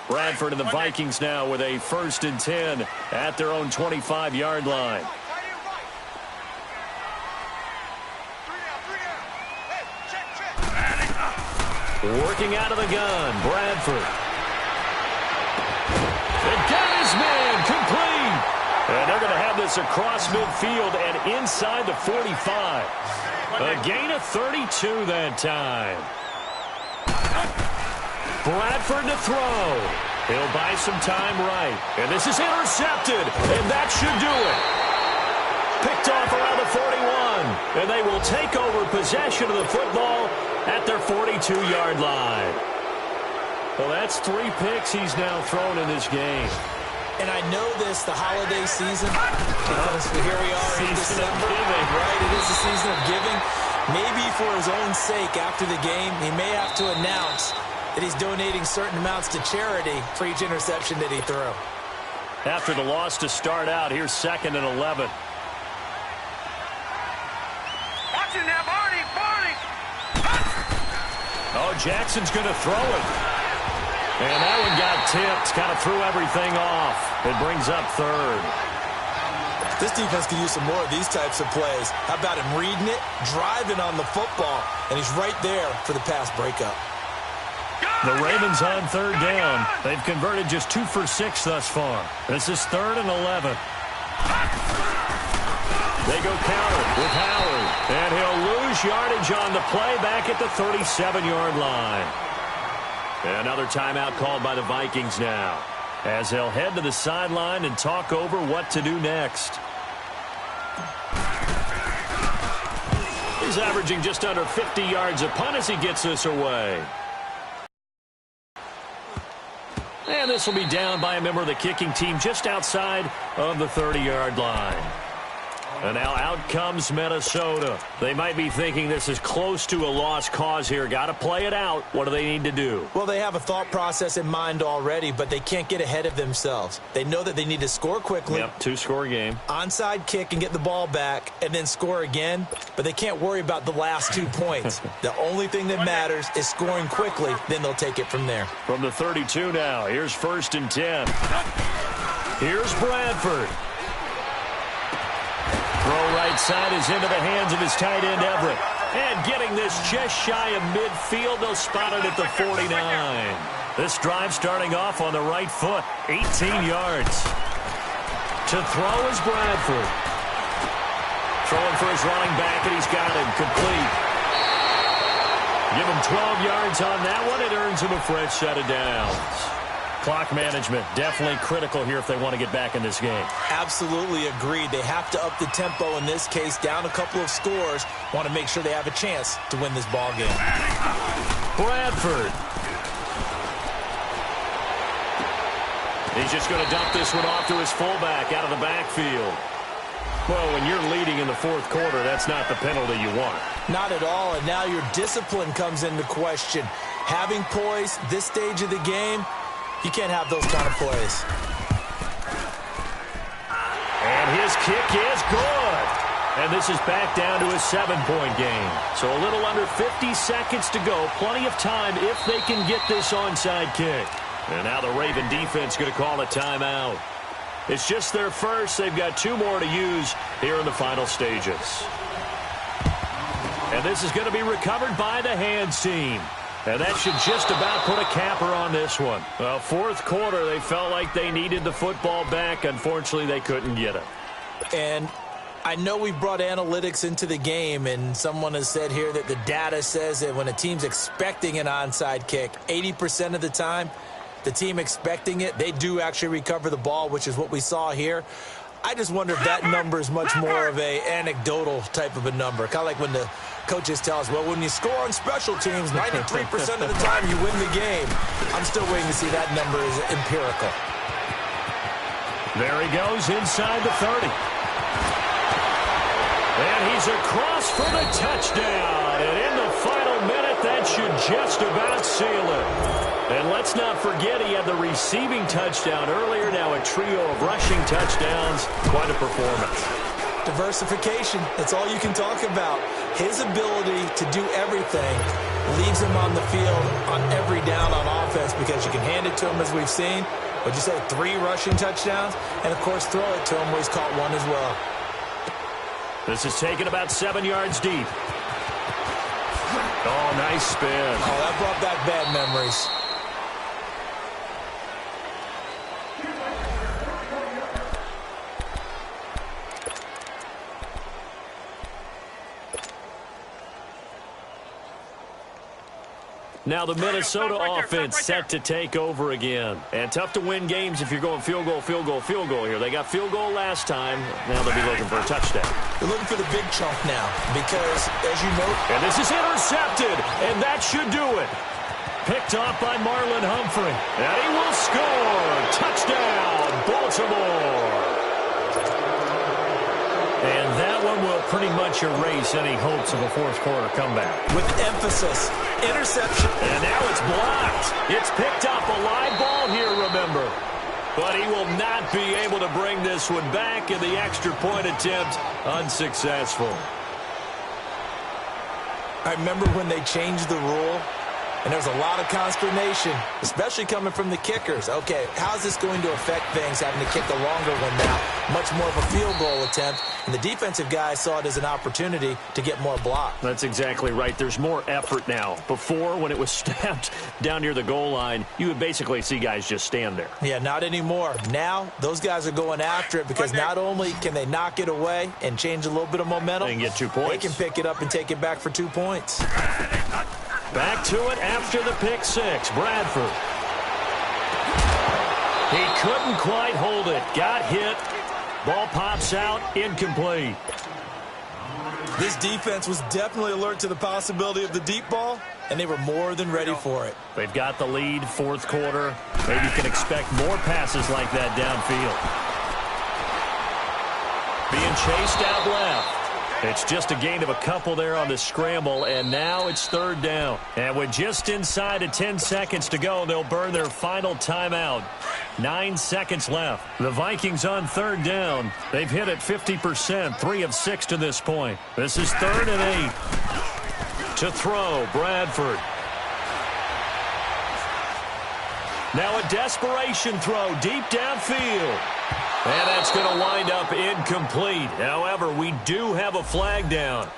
Bradford and the Vikings now with a 1st and 10 at their own 25-yard line. Working out of the gun, Bradford. And got his man, complete. And they're going to have this across midfield and inside the 45. A gain of 32 that time. Bradford to throw. He'll buy some time right. And this is intercepted. And that should do it. Picked off around the 41. And they will take over possession of the football at their 42-yard line. Well, that's 3 picks he's now thrown in this game. And I know this, the holiday season, because here we are in December. Right, it is the season of giving. Maybe for his own sake, after the game, he may have to announce that he's donating certain amounts to charity for each interception that he threw. After the loss to start out, here's 2nd and 11. Watch it now, Barney, Barney. Oh, Jackson's going to throw it. And that one got tipped, kind of threw everything off. It brings up 3rd. This defense could use some more of these types of plays. How about him reading it, driving on the football, and he's right there for the pass breakup. The Ravens on 3rd down. They've converted just 2 for 6 thus far. This is 3rd and 11. They go counter with Howard, and he'll lose yardage on the play back at the 37-yard line. Another timeout called by the Vikings now, as they'll head to the sideline and talk over what to do next. He's averaging just under 50 yards a punt as he gets this away. And this will be down by a member of the kicking team just outside of the 30-yard line. And now out comes Minnesota. They might be thinking this is close to a lost cause here. Got to play it out. What do they need to do? Well, they have a thought process in mind already, but they can't get ahead of themselves. They know that they need to score quickly. Yep, 2-score game. Onside kick and get the ball back and then score again, but they can't worry about the last 2 points. The only thing that matters is scoring quickly, then they'll take it from there. From the 32 now, here's 1st and 10. Here's Bradford. Throw right side is into the hands of his tight end, Everett. And getting this just shy of midfield, they'll spot it at the 49. This drive starting off on the right foot, 18 yards. To throw is Bradford. Throwing for his running back, and he's got him complete. Give him 12 yards on that one. It earns him a fresh set of downs. Clock management, definitely critical here if they want to get back in this game. Absolutely agreed. They have to up the tempo in this case, down a couple of scores. Want to make sure they have a chance to win this ball game. Bradford. He's just going to dump this one off to his fullback out of the backfield. Well, when you're leading in the 4th quarter, that's not the penalty you want. Not at all, and now your discipline comes into question. Having poise this stage of the game, you can't have those kind of plays. And his kick is good. And this is back down to a 7-point game. So a little under 50 seconds to go. Plenty of time if they can get this onside kick. And now the Raven defense going to call a timeout. It's just their first. They've got 2 more to use here in the final stages. And this is going to be recovered by the hands team. And that should just about put a capper on this one. Well, 4th quarter, they felt like they needed the football back. Unfortunately, they couldn't get it. And I know we brought analytics into the game, and someone has said here that the data says that when a team's expecting an onside kick, 80% of the time, the team expecting it, they do actually recover the ball, which is what we saw here. I just wonder if that number is much more of a anecdotal type of a number. Kind of like when the coaches tell us, well, when you score on special teams, 93% of the time you win the game. I'm still waiting to see that number is empirical. There he goes inside the 30. And he's across for the touchdown. And in the final minute, that should just about seal it. And let's not forget he had the receiving touchdown earlier. Now a trio of rushing touchdowns. Quite a performance. Diversification, that's all you can talk about. His ability to do everything leaves him on the field on every down on offense because you can hand it to him as we've seen. What'd you say, 3 rushing touchdowns? And, of course, throw it to him where he's caught 1 as well. This is taken about 7 yards deep. Oh, nice spin. Oh, that brought back bad memories. Now the Minnesota offense set to take over again. And tough to win games if you're going field goal, field goal, field goal here. They got field goal last time. Now they'll be looking for a touchdown. They're looking for the big chunk now because, as you know... And this is intercepted, and that should do it. Picked off by Marlon Humphrey. And he will score. Touchdown, Baltimore. And that one will pretty much erase any hopes of a fourth quarter comeback. With emphasis, interception. And now it's blocked. It's picked up, a live ball here, remember. But he will not be able to bring this one back, and the extra point attempt unsuccessful. I remember when they changed the rule, and there was a lot of consternation, especially coming from the kickers. Okay, how's this going to affect things, having to kick a longer one now? Much more of a field goal attempt. And the defensive guys saw it as an opportunity to get more block. That's exactly right. There's more effort now. Before, when it was snapped down near the goal line, you would basically see guys just stand there. Yeah, not anymore. Now, those guys are going after it because not only can they knock it away and change a little bit of momentum, they can get 2 points. They can pick it up and take it back for 2 points. Back to it after the pick six. Bradford. He couldn't quite hold it. Got hit. Ball pops out. Incomplete. This defense was definitely alert to the possibility of the deep ball, and they were more than ready for it. They've got the lead, fourth quarter. Maybe you can expect more passes like that downfield. Being chased out left. It's just a gain of a couple there on the scramble, and now it's third down. And with just inside of 10 seconds to go, they'll burn their final timeout. 9 seconds left. The Vikings on third down. They've hit it 50%, 3 of 6 to this point. This is 3rd and 8. To throw, Bradford. Now a desperation throw deep downfield. And that's going to wind up incomplete. However, we do have a flag down.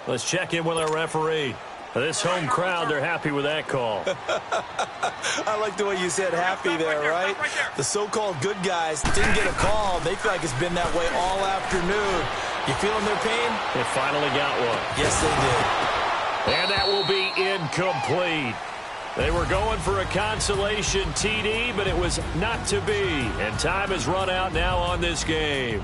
Let's check in with our referee. This home crowd, they're happy with that call. I like the way you said happy there, right? The so-called good guys didn't get a call. They feel like it's been that way all afternoon. You feeling their pain? They finally got one. Yes, they did. And that will be incomplete. They were going for a consolation TD, but it was not to be. And time has run out now on this game.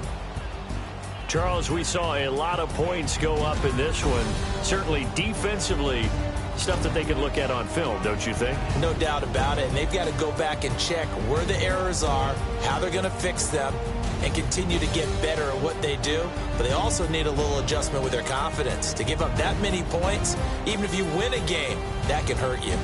Charles, we saw a lot of points go up in this one. Certainly defensively, stuff that they can look at on film, don't you think? No doubt about it. And they've got to go back and check where the errors are, how they're going to fix them, and continue to get better at what they do. But they also need a little adjustment with their confidence. To give up that many points, even if you win a game, that can hurt you.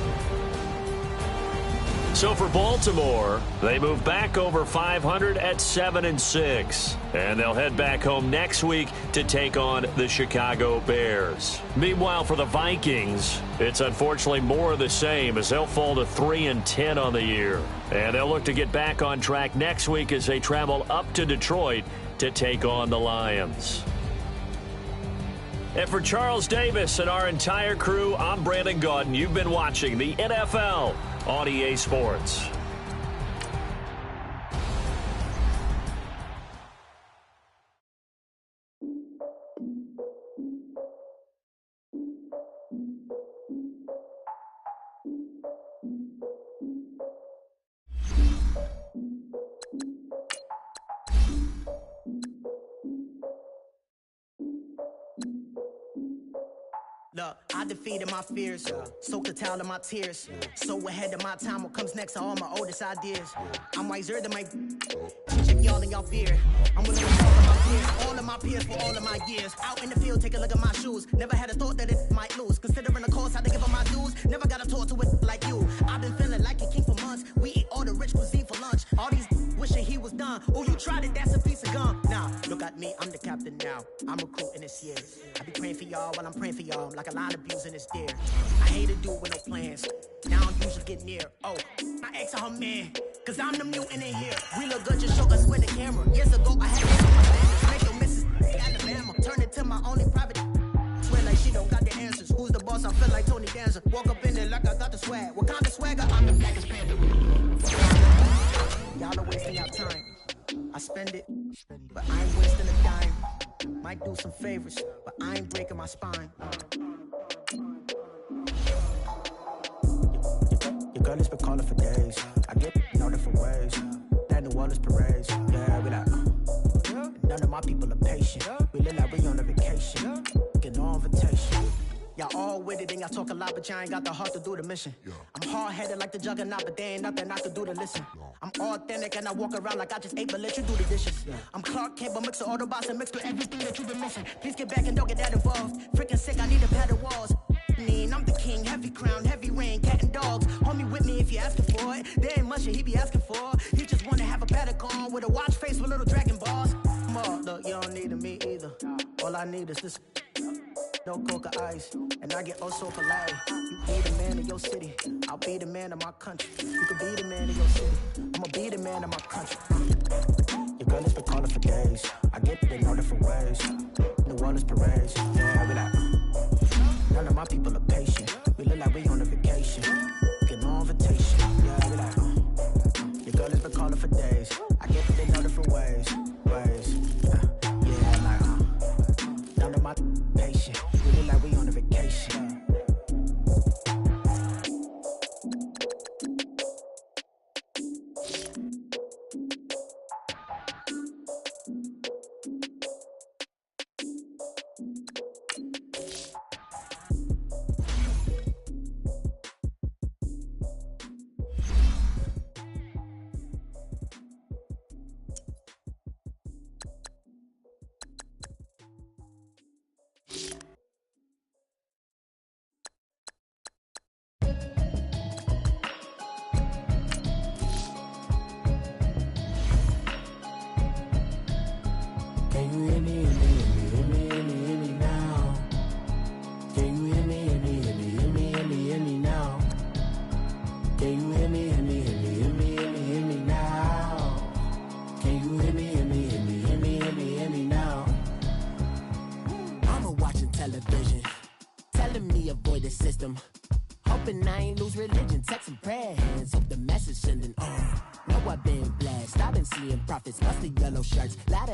So for Baltimore, they move back over 500 at 7-6. And they'll head back home next week to take on the Chicago Bears. Meanwhile, for the Vikings, it's unfortunately more of the same as they'll fall to 3-10 on the year. And they'll look to get back on track next week as they travel up to Detroit to take on the Lions. And for Charles Davis and our entire crew, I'm Brandon Gaudin. You've been watching the NFL on EA Sports. Look, I defeated my fears, soaked the towel in my tears. So ahead of my time, what comes next are all my oldest ideas. I'm wiser than my teaching y'all in y'all fear. I'm willing to talk all of my peers for all of my years. Out in the field, take a look at my shoes. Never had a thought that it might lose. Considering the cost, I had to give up my dues. Never got a talk to it like you. I've been feeling like a king for months. We eat all the rich cuisine for lunch. All these wishing he was done. Oh, you tried it, that's a piece of gum. Now, look at me, I'm the captain now. I'm recruiting this year. I be praying for y'all while I'm praying for y'all. Like a line abusing this deer. I hate to do it with no plans. Now I don't usually get near. Oh, my ex on her man. Cause I'm the mutant in here. We look good, just show us with the camera. Years ago, I had to make your missus Alabama. Turn it to my only private. Swear like she don't got the answers. Who's the boss? I feel like Tony Danza. Walk up in there like I got the swag. What kind of swagger? I'm the blackest panther. Y'all are wasting your time. I spend it, but I ain't wasting a dime. Might do some favors, but I ain't breaking my spine. You calling for days. I get in all different ways. That New Orleans parades. Yeah, we like, none of my people are patient. We look like we on a vacation. Get no invitation. Y'all all with it and y'all talk a lot, but y'all ain't got the heart to do the mission. I'm hard-headed like the juggernaut, but there ain't nothing I can do to listen. I'm authentic and I walk around like I just ate, but let you do the dishes. I'm Clark Kent, but mix the Autobots and mix with everything that you've been missing. Please get back and don't get that involved. Freaking sick, I need a pad of walls. I'm the king, heavy crown, heavy rain, cat and dogs. Homie with me if you asking for it. There ain't much that he be asking for. He just wanna have a paddock on with a watch face with little dragon balls. Look, you don't need me either. All I need is this. No coca ice, and I get oh so polite. You be the man of your city, I'll be the man of my country. You can be the man of your city, I'ma be the man of my country. Your girl has been calling for days. I get it in all different ways. New Orleans parades, yeah, we like. None of my people are patient. We look like we on a vacation. Get no invitation, yeah, we like. Your girl has been calling for days. I get it in all different ways. Yeah, like none of my patient. We look like we on a vacation.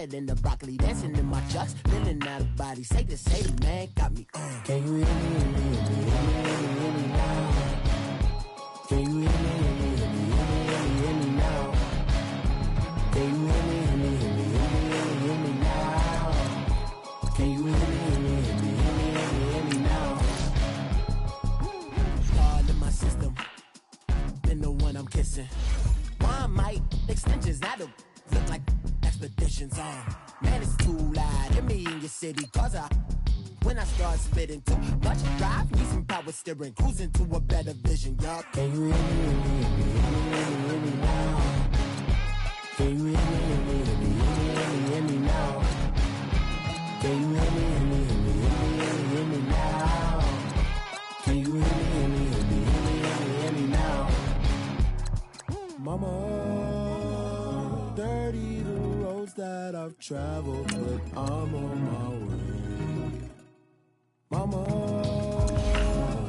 In the broccoli, dancing in my chucks, feeling out of body. Say the man got me. Can you hear me, hear me, hear me, hear me now? Can you hear me, hear me, hear me, hear me now? Can you hear me, hear me, hear me, hear me now? Can you hear me, hear me, hear me, hear me now? All in my system, been the one I'm kissing. One might extensions, I don't look like expeditions on. Man, it's too loud in me in your city. Cause when I start spitting too much drive, need some power steering, cruising to a better vision, y'all. Can you hear me, hear me, hear me, hear me now? Can you hear me, hear me, hear me, hear me now? Can you hear me, hear me, hear me, hear me now? Can you hear me, hear me, hear me, hear me now? Mama, dirty that I've traveled, but I'm on my way. Mama,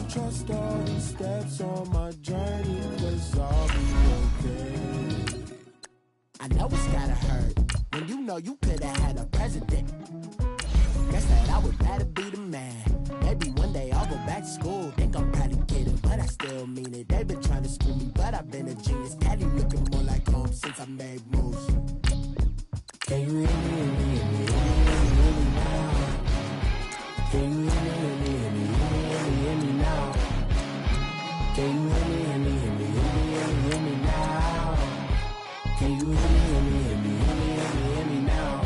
trust all the steps on my journey, 'cause I'll be okay. I know it's gotta hurt when you know you could've had a president. Guess that I would rather be the man. Maybe one day I'll go back to school. Think I'm probably kidding, but I still mean it. They've been trying to school me, but I've been a genius. Cali looking more like home since I made moves. Can you hear me, hear me, hear me, hear me now? Can you hear me, hear me, hear me, hear me now? Can you hear me, hear me, hear me, hear me now? Can you hear me, hear me, hear me, hear me now?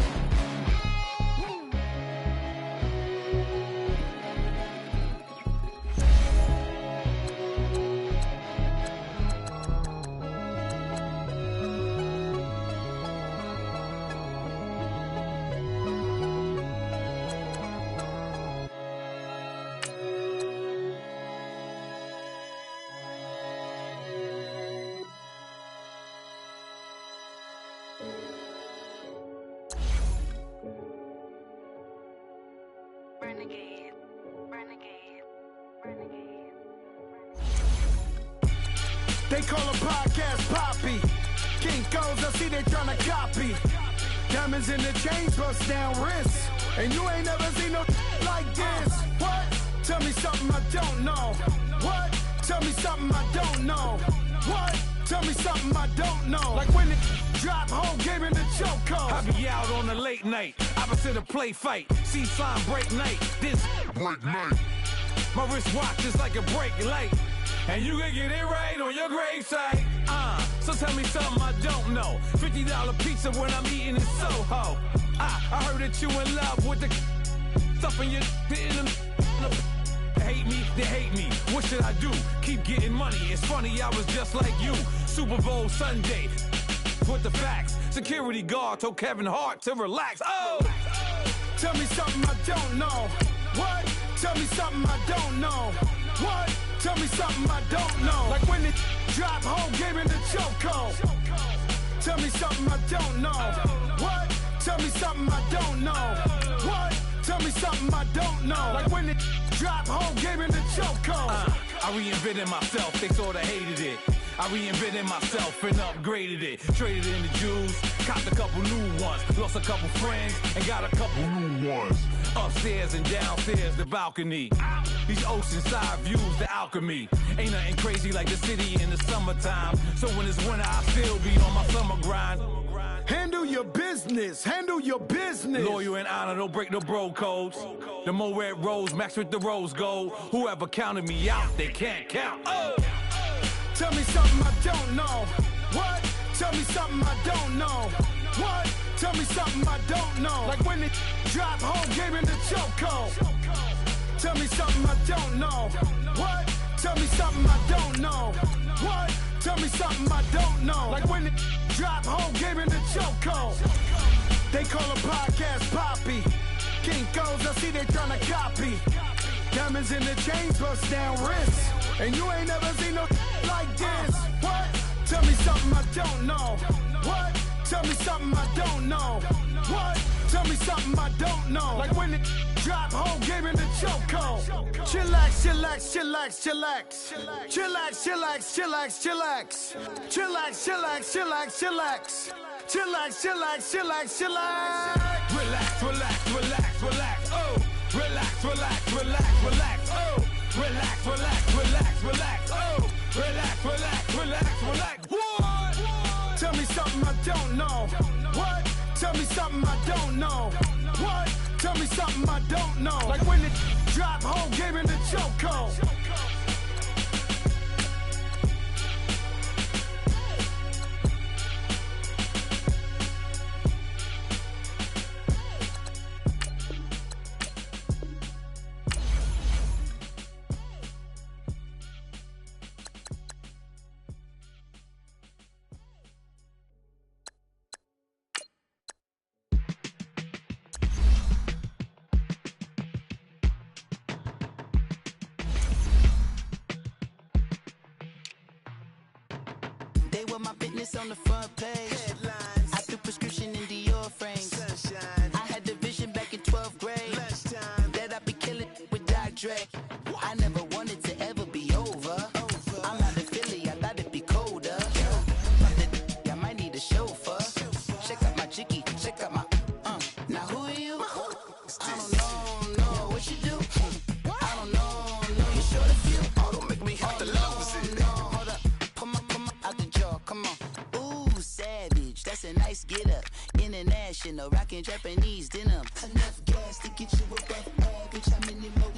Renegade, renegade, renegade. They call a podcast Poppy. King goes, I see they tryna copy. Diamonds in the chains, bust down wrists. And you ain't never seen no like this. What? Tell me something I don't know. What? Tell me something I don't know. What? Tell me something I don't know. Like when it drop home, game in the chokehold. I be out on a late night, opposite a play fight. See sign break night, this break night. My wristwatch is like a brake light, and you can get it right on your gravesite. So tell me something I don't know. $50 pizza when I'm eating in Soho. I heard that you in love with the stuff in your hate me, they hate me. What should I do? Keep getting money. It's funny, I was just like you. Super Bowl Sunday, with the facts. Security guard told Kevin Hart to relax. Oh! Tell me something I don't know. What? Tell me something I don't know. What? Tell me something I don't know. Like when it drop home, game in the chokehold. Tell me something I don't know. What? Tell me something I don't know. What? Tell me something I don't know. Like when it drop home, game in the chokehold. I reinvented myself, they sorta hated it. I reinvented myself and upgraded it. Traded in the Jews, copped a couple new ones. Lost a couple friends and got a couple new ones. Upstairs and downstairs, the balcony. These oceanside views, the alchemy. Ain't nothing crazy like the city in the summertime. So when it's winter, I still be on my summer grind. Handle your business, handle your business. Loyal and honor, don't break no bro codes. The more red rose, max with the rose gold. Whoever counted me out, they can't count. Oh! Tell me something I don't know. What? Tell me something I don't know. What? Tell me something I don't know. Like when it drop home, game in the chokehold. Tell me something I don't know. What? Tell me something I don't know. What? Tell me something I don't know. Like when it drop home, game in the chokehold. They call a podcast Poppy. Kinkos, I see they tryna copy. Diamonds in the chains, bust down wrists. And you ain't never seen no like this. What? Tell me something I don't know. What? Tell me something I don't know. What? Tell me something I don't know. Like when it drop home, game in the chokehold. Chillax, chillax, chillax, chillax. Chillax, chillax, chillax, chillax. Chillax, chillax, chillax, chillax. Chillax, chillax, chillax, chillax. Relax, relax, relax, relax, oh. Relax, relax, relax, relax, oh. Relax, relax, relax, relax, oh. Relax, relax, relax, relax. What? Tell me something I don't know. What? Tell me something I don't know. What? Tell me something I don't know. Like when it drop home, game in the chokehold. My business on the front page. Headlines. I threw prescription in Dior frames. Sunshine. I had the vision back in 12th grade. Lunchtime. That I'd be killing with Dr. Dre. I never wanted to ever be over. I'm out of Philly, I thought it'd be colder. I might need a chauffeur. Check out my chicky, check out my Now who are you? I don't know what you do. I don't know you short a few. Oh, don't make me have to lose it. No, hold up. Come on, out the jaw, come on. Ooh, savage, that's a nice get up. International, rockin' Japanese denim. Enough gas to get you above average. How many more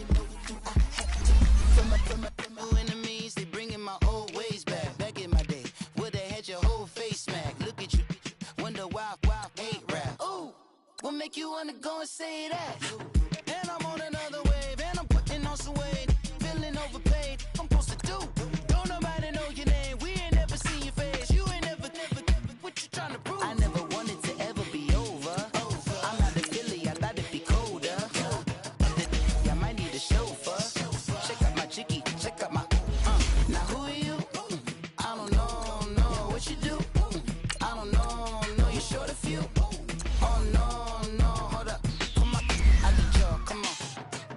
do I have to? From my enemies, they bringing my old ways back. Back in my day, would've had your whole face smack. Look at you, wonder why ain't rap. Ooh, what make you wanna go and say that? And I'm on another wave, and I'm putting on some weight. Feeling overpaid, I'm supposed to do. Don't nobody know your name, we ain't never seen your face. You ain't never, what you trying to prove? I never wanted to ever be over. I'm out of Philly, I thought it'd be colder. I might need a chauffeur. Check out my chicky, check out my Now who are you? I don't know what you do. I don't know you're short a few. Oh no, hold up. Come on, out the jaw, come on.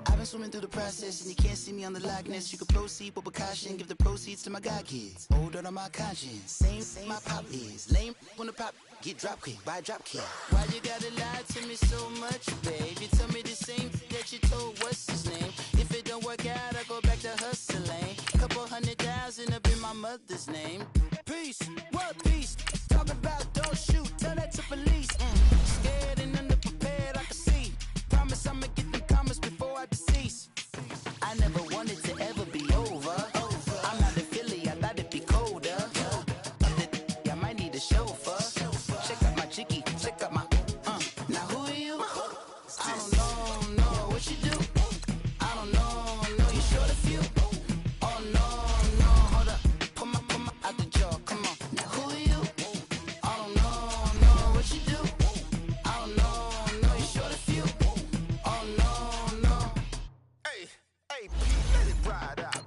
I've been swimming through the process and you can't see me on the Loch Ness. You can proceed with precaution, give the proceeds to my god kids. Older on my conscience, same my pop is. Lame when the pop get drop kick, buy drop kick. Why you gotta lie to me so much, babe? You tell me the same that you told what's his name. If it don't work out, I go back to hustling. Couple $100,000 up in my mother. mother's name. Peace, what peace? Talking about don't shoot, tell that to police. Scared and underprepared, I can see. Promise I'ma get them comments before I decease. I never wanted to ever be over. I'm not a Philly, I thought it'd be colder. I might need a chauffeur. Check out my chicky, check out my. Now who are you? I don't know what you do. I don't know you short a few. Oh no, hold up, put my out the jaw, come on. Now who are you? I don't know what you do. I don't know you short a few. Oh no. Hey, let it ride out.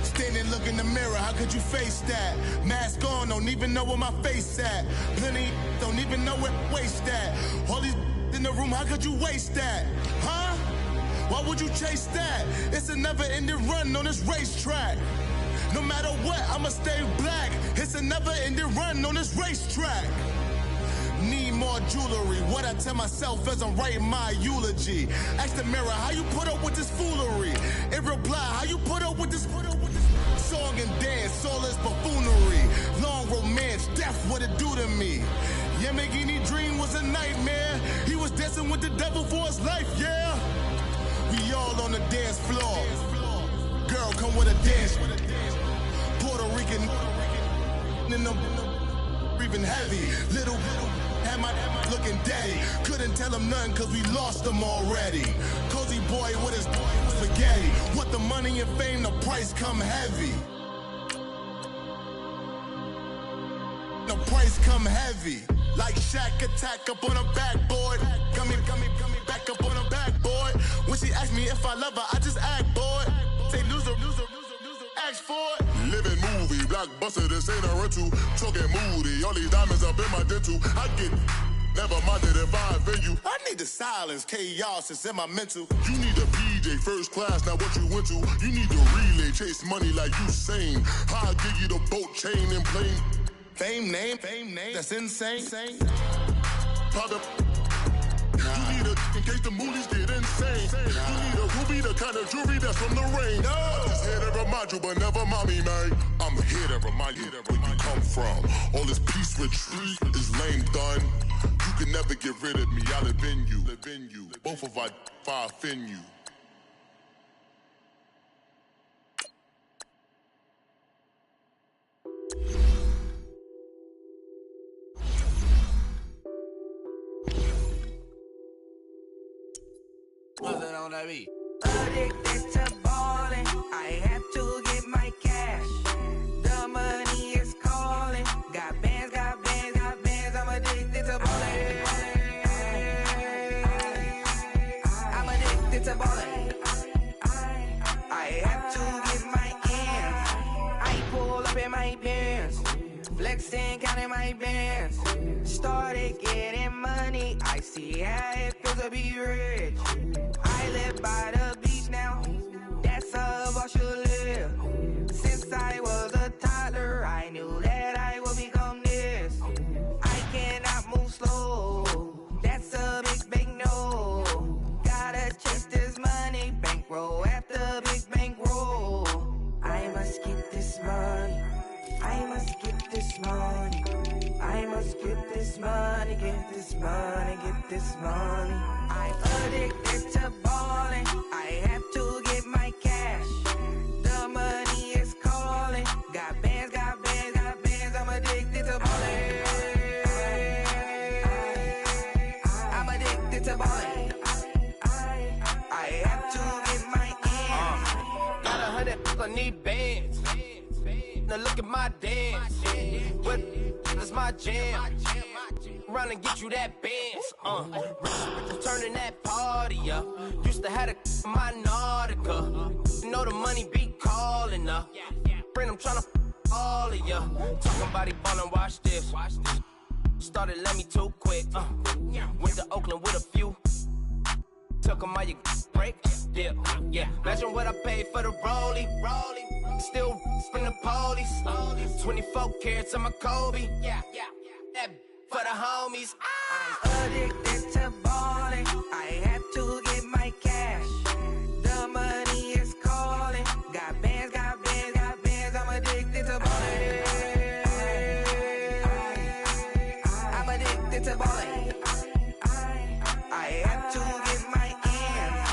Standing, look in the mirror, how could you face that? Mask on, don't even know where my face at. Plenty, don't even know where waste at. All these in the room, how could you waste that? Huh? Why would you chase that? It's a never-ending run on this racetrack. No matter what, I'ma stay black. It's a never-ending run on this racetrack. Need more jewelry. What I tell myself as I'm writing my eulogy. Ask the mirror, how you put up with this foolery? In reply, how you put up with this song and dance, all this buffoonery. Long romance, death, what it do to me? Yamagini dream was a nightmare. He was dancing with the devil for his life, yeah. We all on the dance floor. Girl, come with a dance. Puerto Rican in them breathing heavy. Little had my looking daddy. Couldn't tell him nothing cause we lost him already. Cozy boy with his spaghetti. Want the money and fame, the price come heavy. The price come heavy. Like Shaq attack up on a backboard. Gummy, back up on a backboard. When she asked me if I love her, I just act bored. Say loser, ask for it. Living movie, blockbuster, this ain't a rental. Talking moody, all these diamonds up in my dental. I get never minded if I offend you. I need the silence, chaos is in my mental. You need a PJ, first class, not what you went to. You need the relay, chase money like you sane. I'll give you the boat, chain, and plane. Fame name, that's insane. Private. You need a, in case the movies get insane. You need a ruby, the kind of jewelry that's from the rain. I'm just here to remind you, but never mommy, man. I'm here to remind you where you come from. All this peace retreat is lame done. You can never get rid of me, I live in you. Both of our if I offend you. What's that on that beat? Addicted to ballin', I have to get my cash. The money is calling. Got bands, I'm addicted to ballin'. I'm addicted to ballin'. I have to get my ends. I pull up in my pants, flexing, counting my bands. Started getting money, I see how it feels to be rich. I live by the beach now, that's how I should live. Since I was a toddler, I knew that I would become this. I cannot move slow, that's a big no. Gotta chase this money, bankroll after big bankroll. I must get this money, I must get this money. I must get this money, get this money, get this money. I'm addicted to ballin', I have to get my cash. The money is calling. Got bands, I'm addicted to ballin'. I'm addicted to ballin'. I have to get my ends. Got 100, I need bands. Now look at my dance. What is my jam? Run and get you that bands. Turning that party up. Used to have a my Nautica. You know the money be calling up. Friend, I'm tryna all of ya. Talking about he ballin', watch this. Started let me too quick. Went to Oakland with a few. Took 'em all you break. Yeah. Imagine what I paid for the rollie. Still spin the police. 24 carats on my Kobe. That for the homies. I'm addicted to balling. I have to get my cash. The money is calling. Got bands, got bands, got bands. I'm addicted to balling. I'm addicted to balling. I have to get my ends.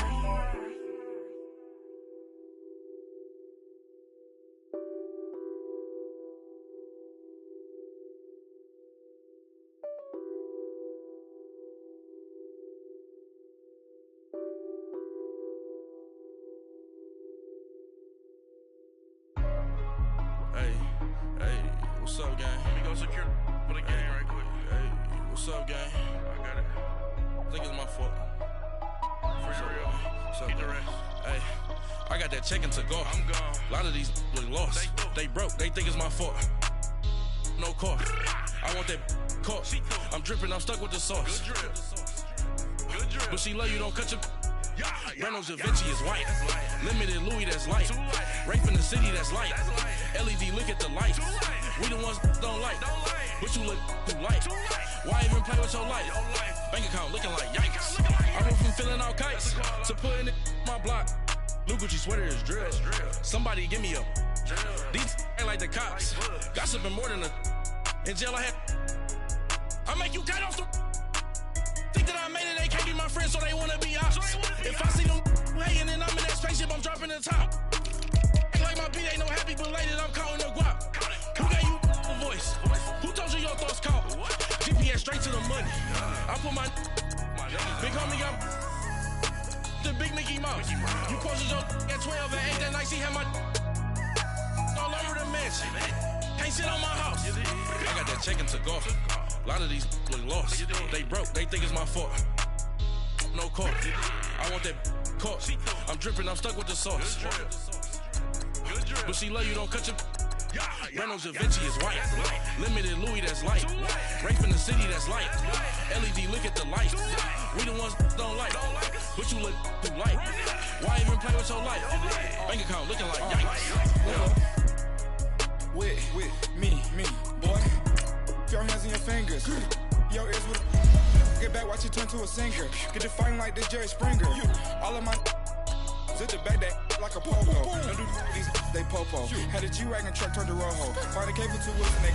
Hey, what's up, gang? Let me go secure for the gang right quick. Hey, what's up, gang? I got it. I think it's my fault. For real. What's up, get the rest. Hey, I got that check-in to go. I'm gone. A lot of these look lost. They broke. They think it's my fault. No car. I want that car. I'm dripping. I'm stuck with the sauce. Good drip. But she love you. Don't cut your. Reynolds Da Vinci is white. Limited Louis, that's light. Rape in the city, that's light. LED, look at the lights. We the ones don't like. But you look too light. Why even play with your life? Bank account looking like yikes. I went from filling out kites to putting it in my block. New Gucci sweater is drill. Somebody give me a. These ain't like the cops. Gossiping more than a. In jail I had. I make you cut off the. Think that I made it, they can't be my friends, so they wanna be ops. If I see them hanging and I'm in that spaceship, I'm dropping the top. Act like my beat ain't no happy belated, I'm counting the guap. Who gave you the voice? Who told you your thoughts count? GPS straight to the money. I put my big homie got the big Mickey Mouse. You posted your at 12 and 8 that night, she had my all over the mansion. Can't sit on my house. I got that check-in to go. A lot of these look lost. They broke, they think it's my fault. No car. I want that car. I'm dripping, I'm stuck with the sauce. But she love you, don't cut your. Reynolds Da Vinci is white. Limited Louis, that's light. Rape in the city, that's light. LED, look at the lights. We the ones don't like. But you look too light. Why even play with your life? Bank account looking like yikes. With me, boy. Your hands and your fingers. Your ears with get back, watch you turn to a singer. Get to fighting like this Jerry Springer. All of my zip the back that like a popo. Don't do these they popo. Had a G-Wagon truck turned to Rojo. Find a cable 2 wheels and they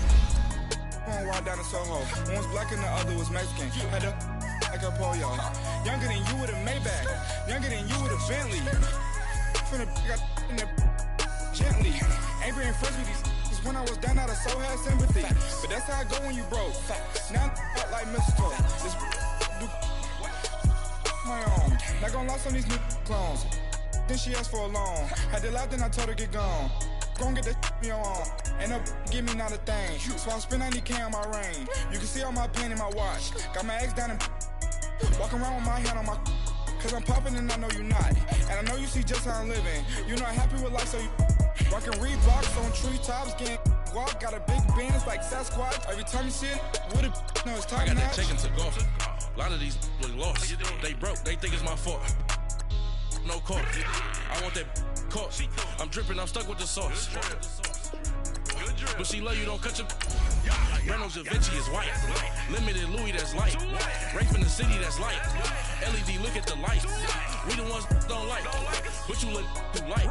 one ride down to Soho. One was black and the other was Mexican. Had a like a polio. Younger than you with a Maybach. Younger than you with a Bentley. From the got in the gently. Ain't being friends with these. When I was down, I so had sympathy. But that's how I go when you broke. Now I'm like mistletoe. This do my own. Not gonna lie on these new clones. Then she asked for a loan. Had to laugh, then I told her get gone. Gon' get that me on. Ain't no give me not a thing. So I spend 90K on my ring. You can see all my pain in my watch. Got my ex down and walking around with my hand on my. Cause I'm popping and I know you not. And I know you see just how I'm living. You're not happy with life, so you. Rockin' Reeboks on treetops, getting guap, got a big band, it's like Sasquatch. Every time you see it, with a no, it's time. I got that check-in to go. A lot of these look lost. They broke, they think it's my fault. No car. I want that car. I'm dripping, I'm stuck with the sauce. But she love you, don't cut your. Reynolds Da Vinci is white. Limited Louis, that's light. Rape in the city, that's light. LED, look at the lights. We the ones don't like. But you look too light.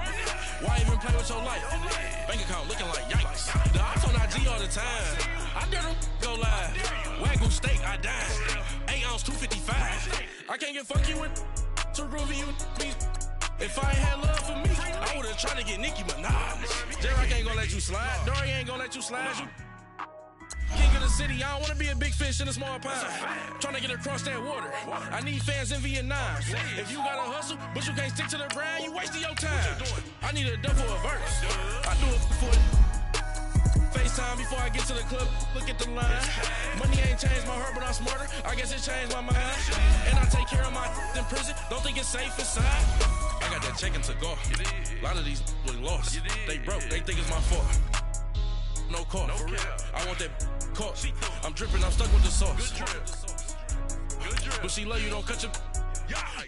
Why even play with your life? Bank account looking like yikes. The ops on IG all the time. I dare them go live. Wagyu steak, I dine. 8 ounce, 255. I can't get funky with to groovy you. If I ain't had love for me, I would've tried to get Nicki Minaj. Derek ain't gonna let you slide. Dory ain't gonna let you slide. You king of the city, I don't wanna be a big fish in a small pond. Trying to get across that water. I need fans in Vietnam. If you gotta hustle, but you can't stick to the brand, you wasting your time. I need a double a verse. I do it for FaceTime before I get to the club. Look at the line. Money ain't changed my heart, but I'm smarter. I guess it changed my mind. And I take care of my in prison. Don't think it's safe inside. I got that check-in to go. A lot of these look lost. They broke. They think it's my fault. no car. For real. I want that caught. I'm dripping, I'm stuck with the sauce. Good drip. But she love you, don't cut your.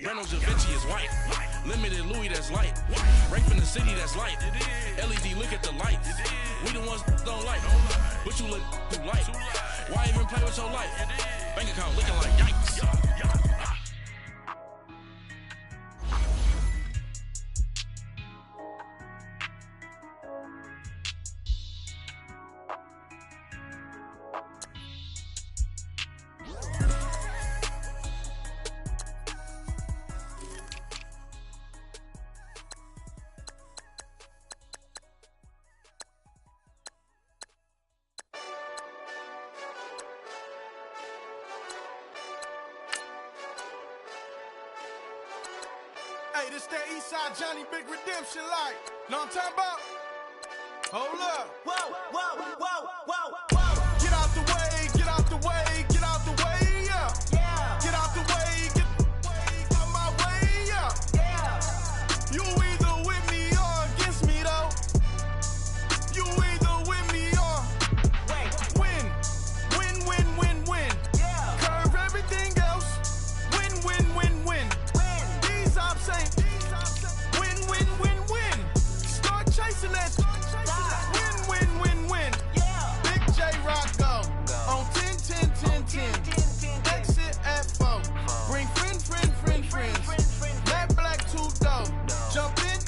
Brando Javinci is white. Limited Louis, that's light. Right from the city, that's light. LED, look at the lights. We the ones don't like. But you look too light. Why even play with your life? Bank account looking like yikes. Hey, this that Eastside Johnny Big Redemption like. Know what I'm talking about? Hold up. Whoa, whoa, whoa, whoa, whoa. Get out the way, get out the way, get out the way, yeah. Yeah. Get out the way, get out my way, yeah. Yeah. You either with me or against me, though. You either with me or win. Win, win, win, win. Yeah. Curve everything else. Win, win, win, win. These ops ain't win, win, win, win. Start chasing that. Win, win, win, win. Yeah. Big J Rock go on 10, 10, 10, 10. Exit at 4. Bring friends. Matt Black 2 dope. Jump in.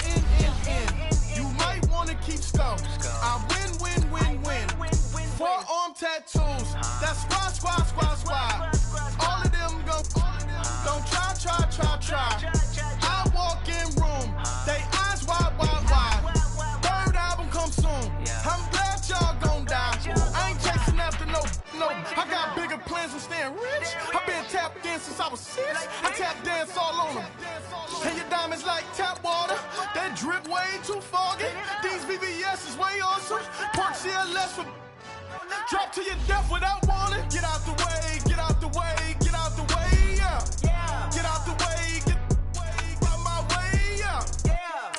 You might wanna keep score. I win. Forearm tattoos. That's squad. All of them go. Don't try. I walk in room. They eyes wide. Third album come soon. I'm glad y'all gon' die. I ain't chasing after no. I got bigger plans than staying rich. I been tapped in since I was 6. I tap dance all on them. And your diamonds like tap water. That drip way too foggy. These BBS is way awesome. Park CLS for drop to your death without warning. Get out the way, yeah. Yeah. Get out the way, get out my way, yeah. Yeah.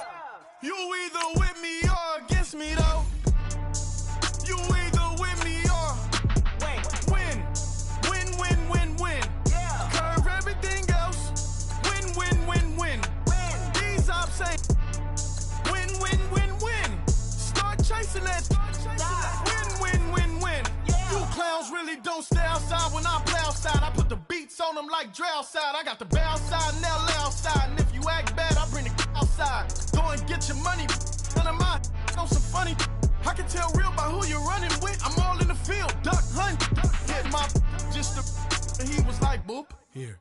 You either with me or against me, though. You either with me or win. Yeah. Curve everything else. Win. These ops ain't win. Start chasing that. Win. Yeah. You clowns really don't stay outside when I play outside. I put the beats on them like drow side. I got the bow side and LA outside. And if you act bad, I bring the outside. Go and get your money. None of my on some funny. I can tell real by who you're running with. I'm all in the field. Duck hunt. Hit my just the. And he was like, boop. Here.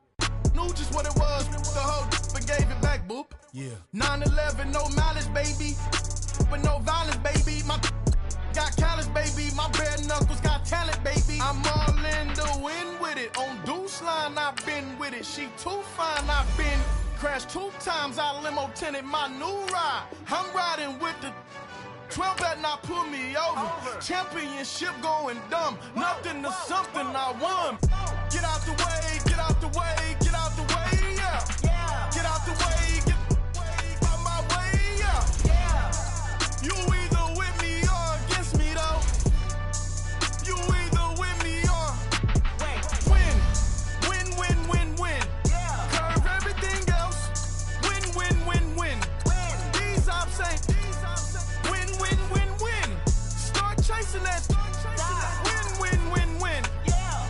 Knew just what it was. The whole and gave it back, boop. Yeah. 9/11, no malice, baby. But no violence, baby. My got callous, baby. My bare knuckles got talent, baby. I'm all in the wind with it. On Deuce Line, I've been with it. She too fine, I've been crashed 2 times. I limo tinted my new ride. I'm riding with the 12 better not pull me over. Championship going dumb. Nothing to something I won. Get out the way, yeah. Yeah. Get out the way, get out my way, yeah. Yeah. You either with me or against me, though. You either with me or win. Yeah. Curve everything else. Win. These ops ain't win. Start chasing that. Win. Yeah.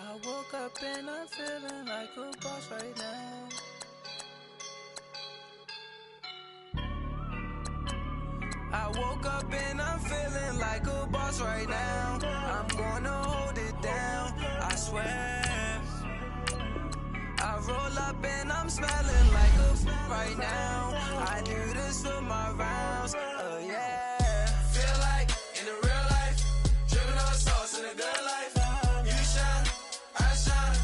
I woke up and I'm feeling like a boss right now. I woke up and I'm feeling like a boss right now. I'm gonna hold it down, I swear. I roll up and I'm smelling like a right now. I do this for my rounds, oh yeah. Feel like in the real life, dripping on sauce in a good life. You shine, I shine.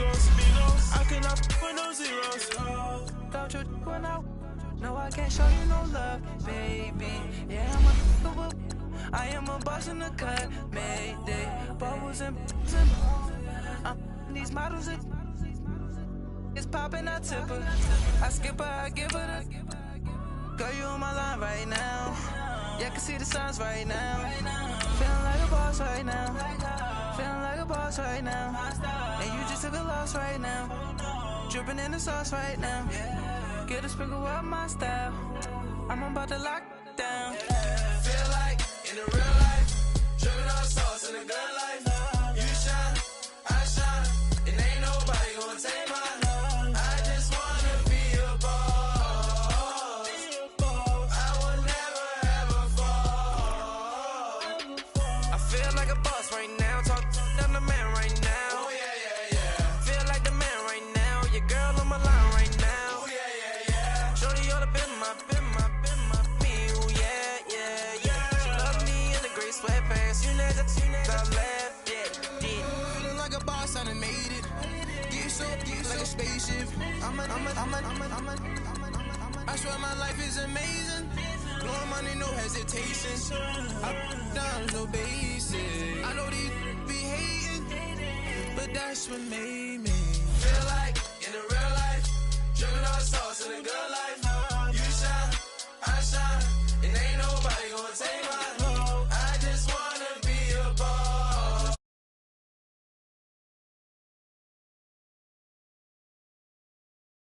amigos. I cannot with no zeros. Don't you run out? No, I can't show you no love, baby. Yeah, I am a boss in the cut, Mayday. Bubbles and these models it's popping, I tip her. I skip her, I give her the. Girl, you on my line right now. Yeah, I can see the signs right now. Feeling like a boss right now. Feeling like a boss right now. And you just took a loss right now. Dripping in the sauce right now. Get a sprinkle up my style. I'm about to lock down. Feel like in the real life, dripping on sauce in the good life. You shine, I shine, and ain't nobody gonna take mine. I just wanna be a boss. I will never ever fall. I feel like a boss right now. Talk to the man right now. Oh yeah, yeah, yeah. Feel like the man right now. Your girl on my line right now. Oh yeah, yeah, yeah. Shorty oughta been my me. Oh yeah, yeah, yeah. She love me in the gray sweatpants. You never left, yeah, did. Feeling like a boss, I done made it. Get so like a spaceship. I swear my life is amazing. Blowing money, no hesitation. I down, no basic. I know these be hating, but that's what made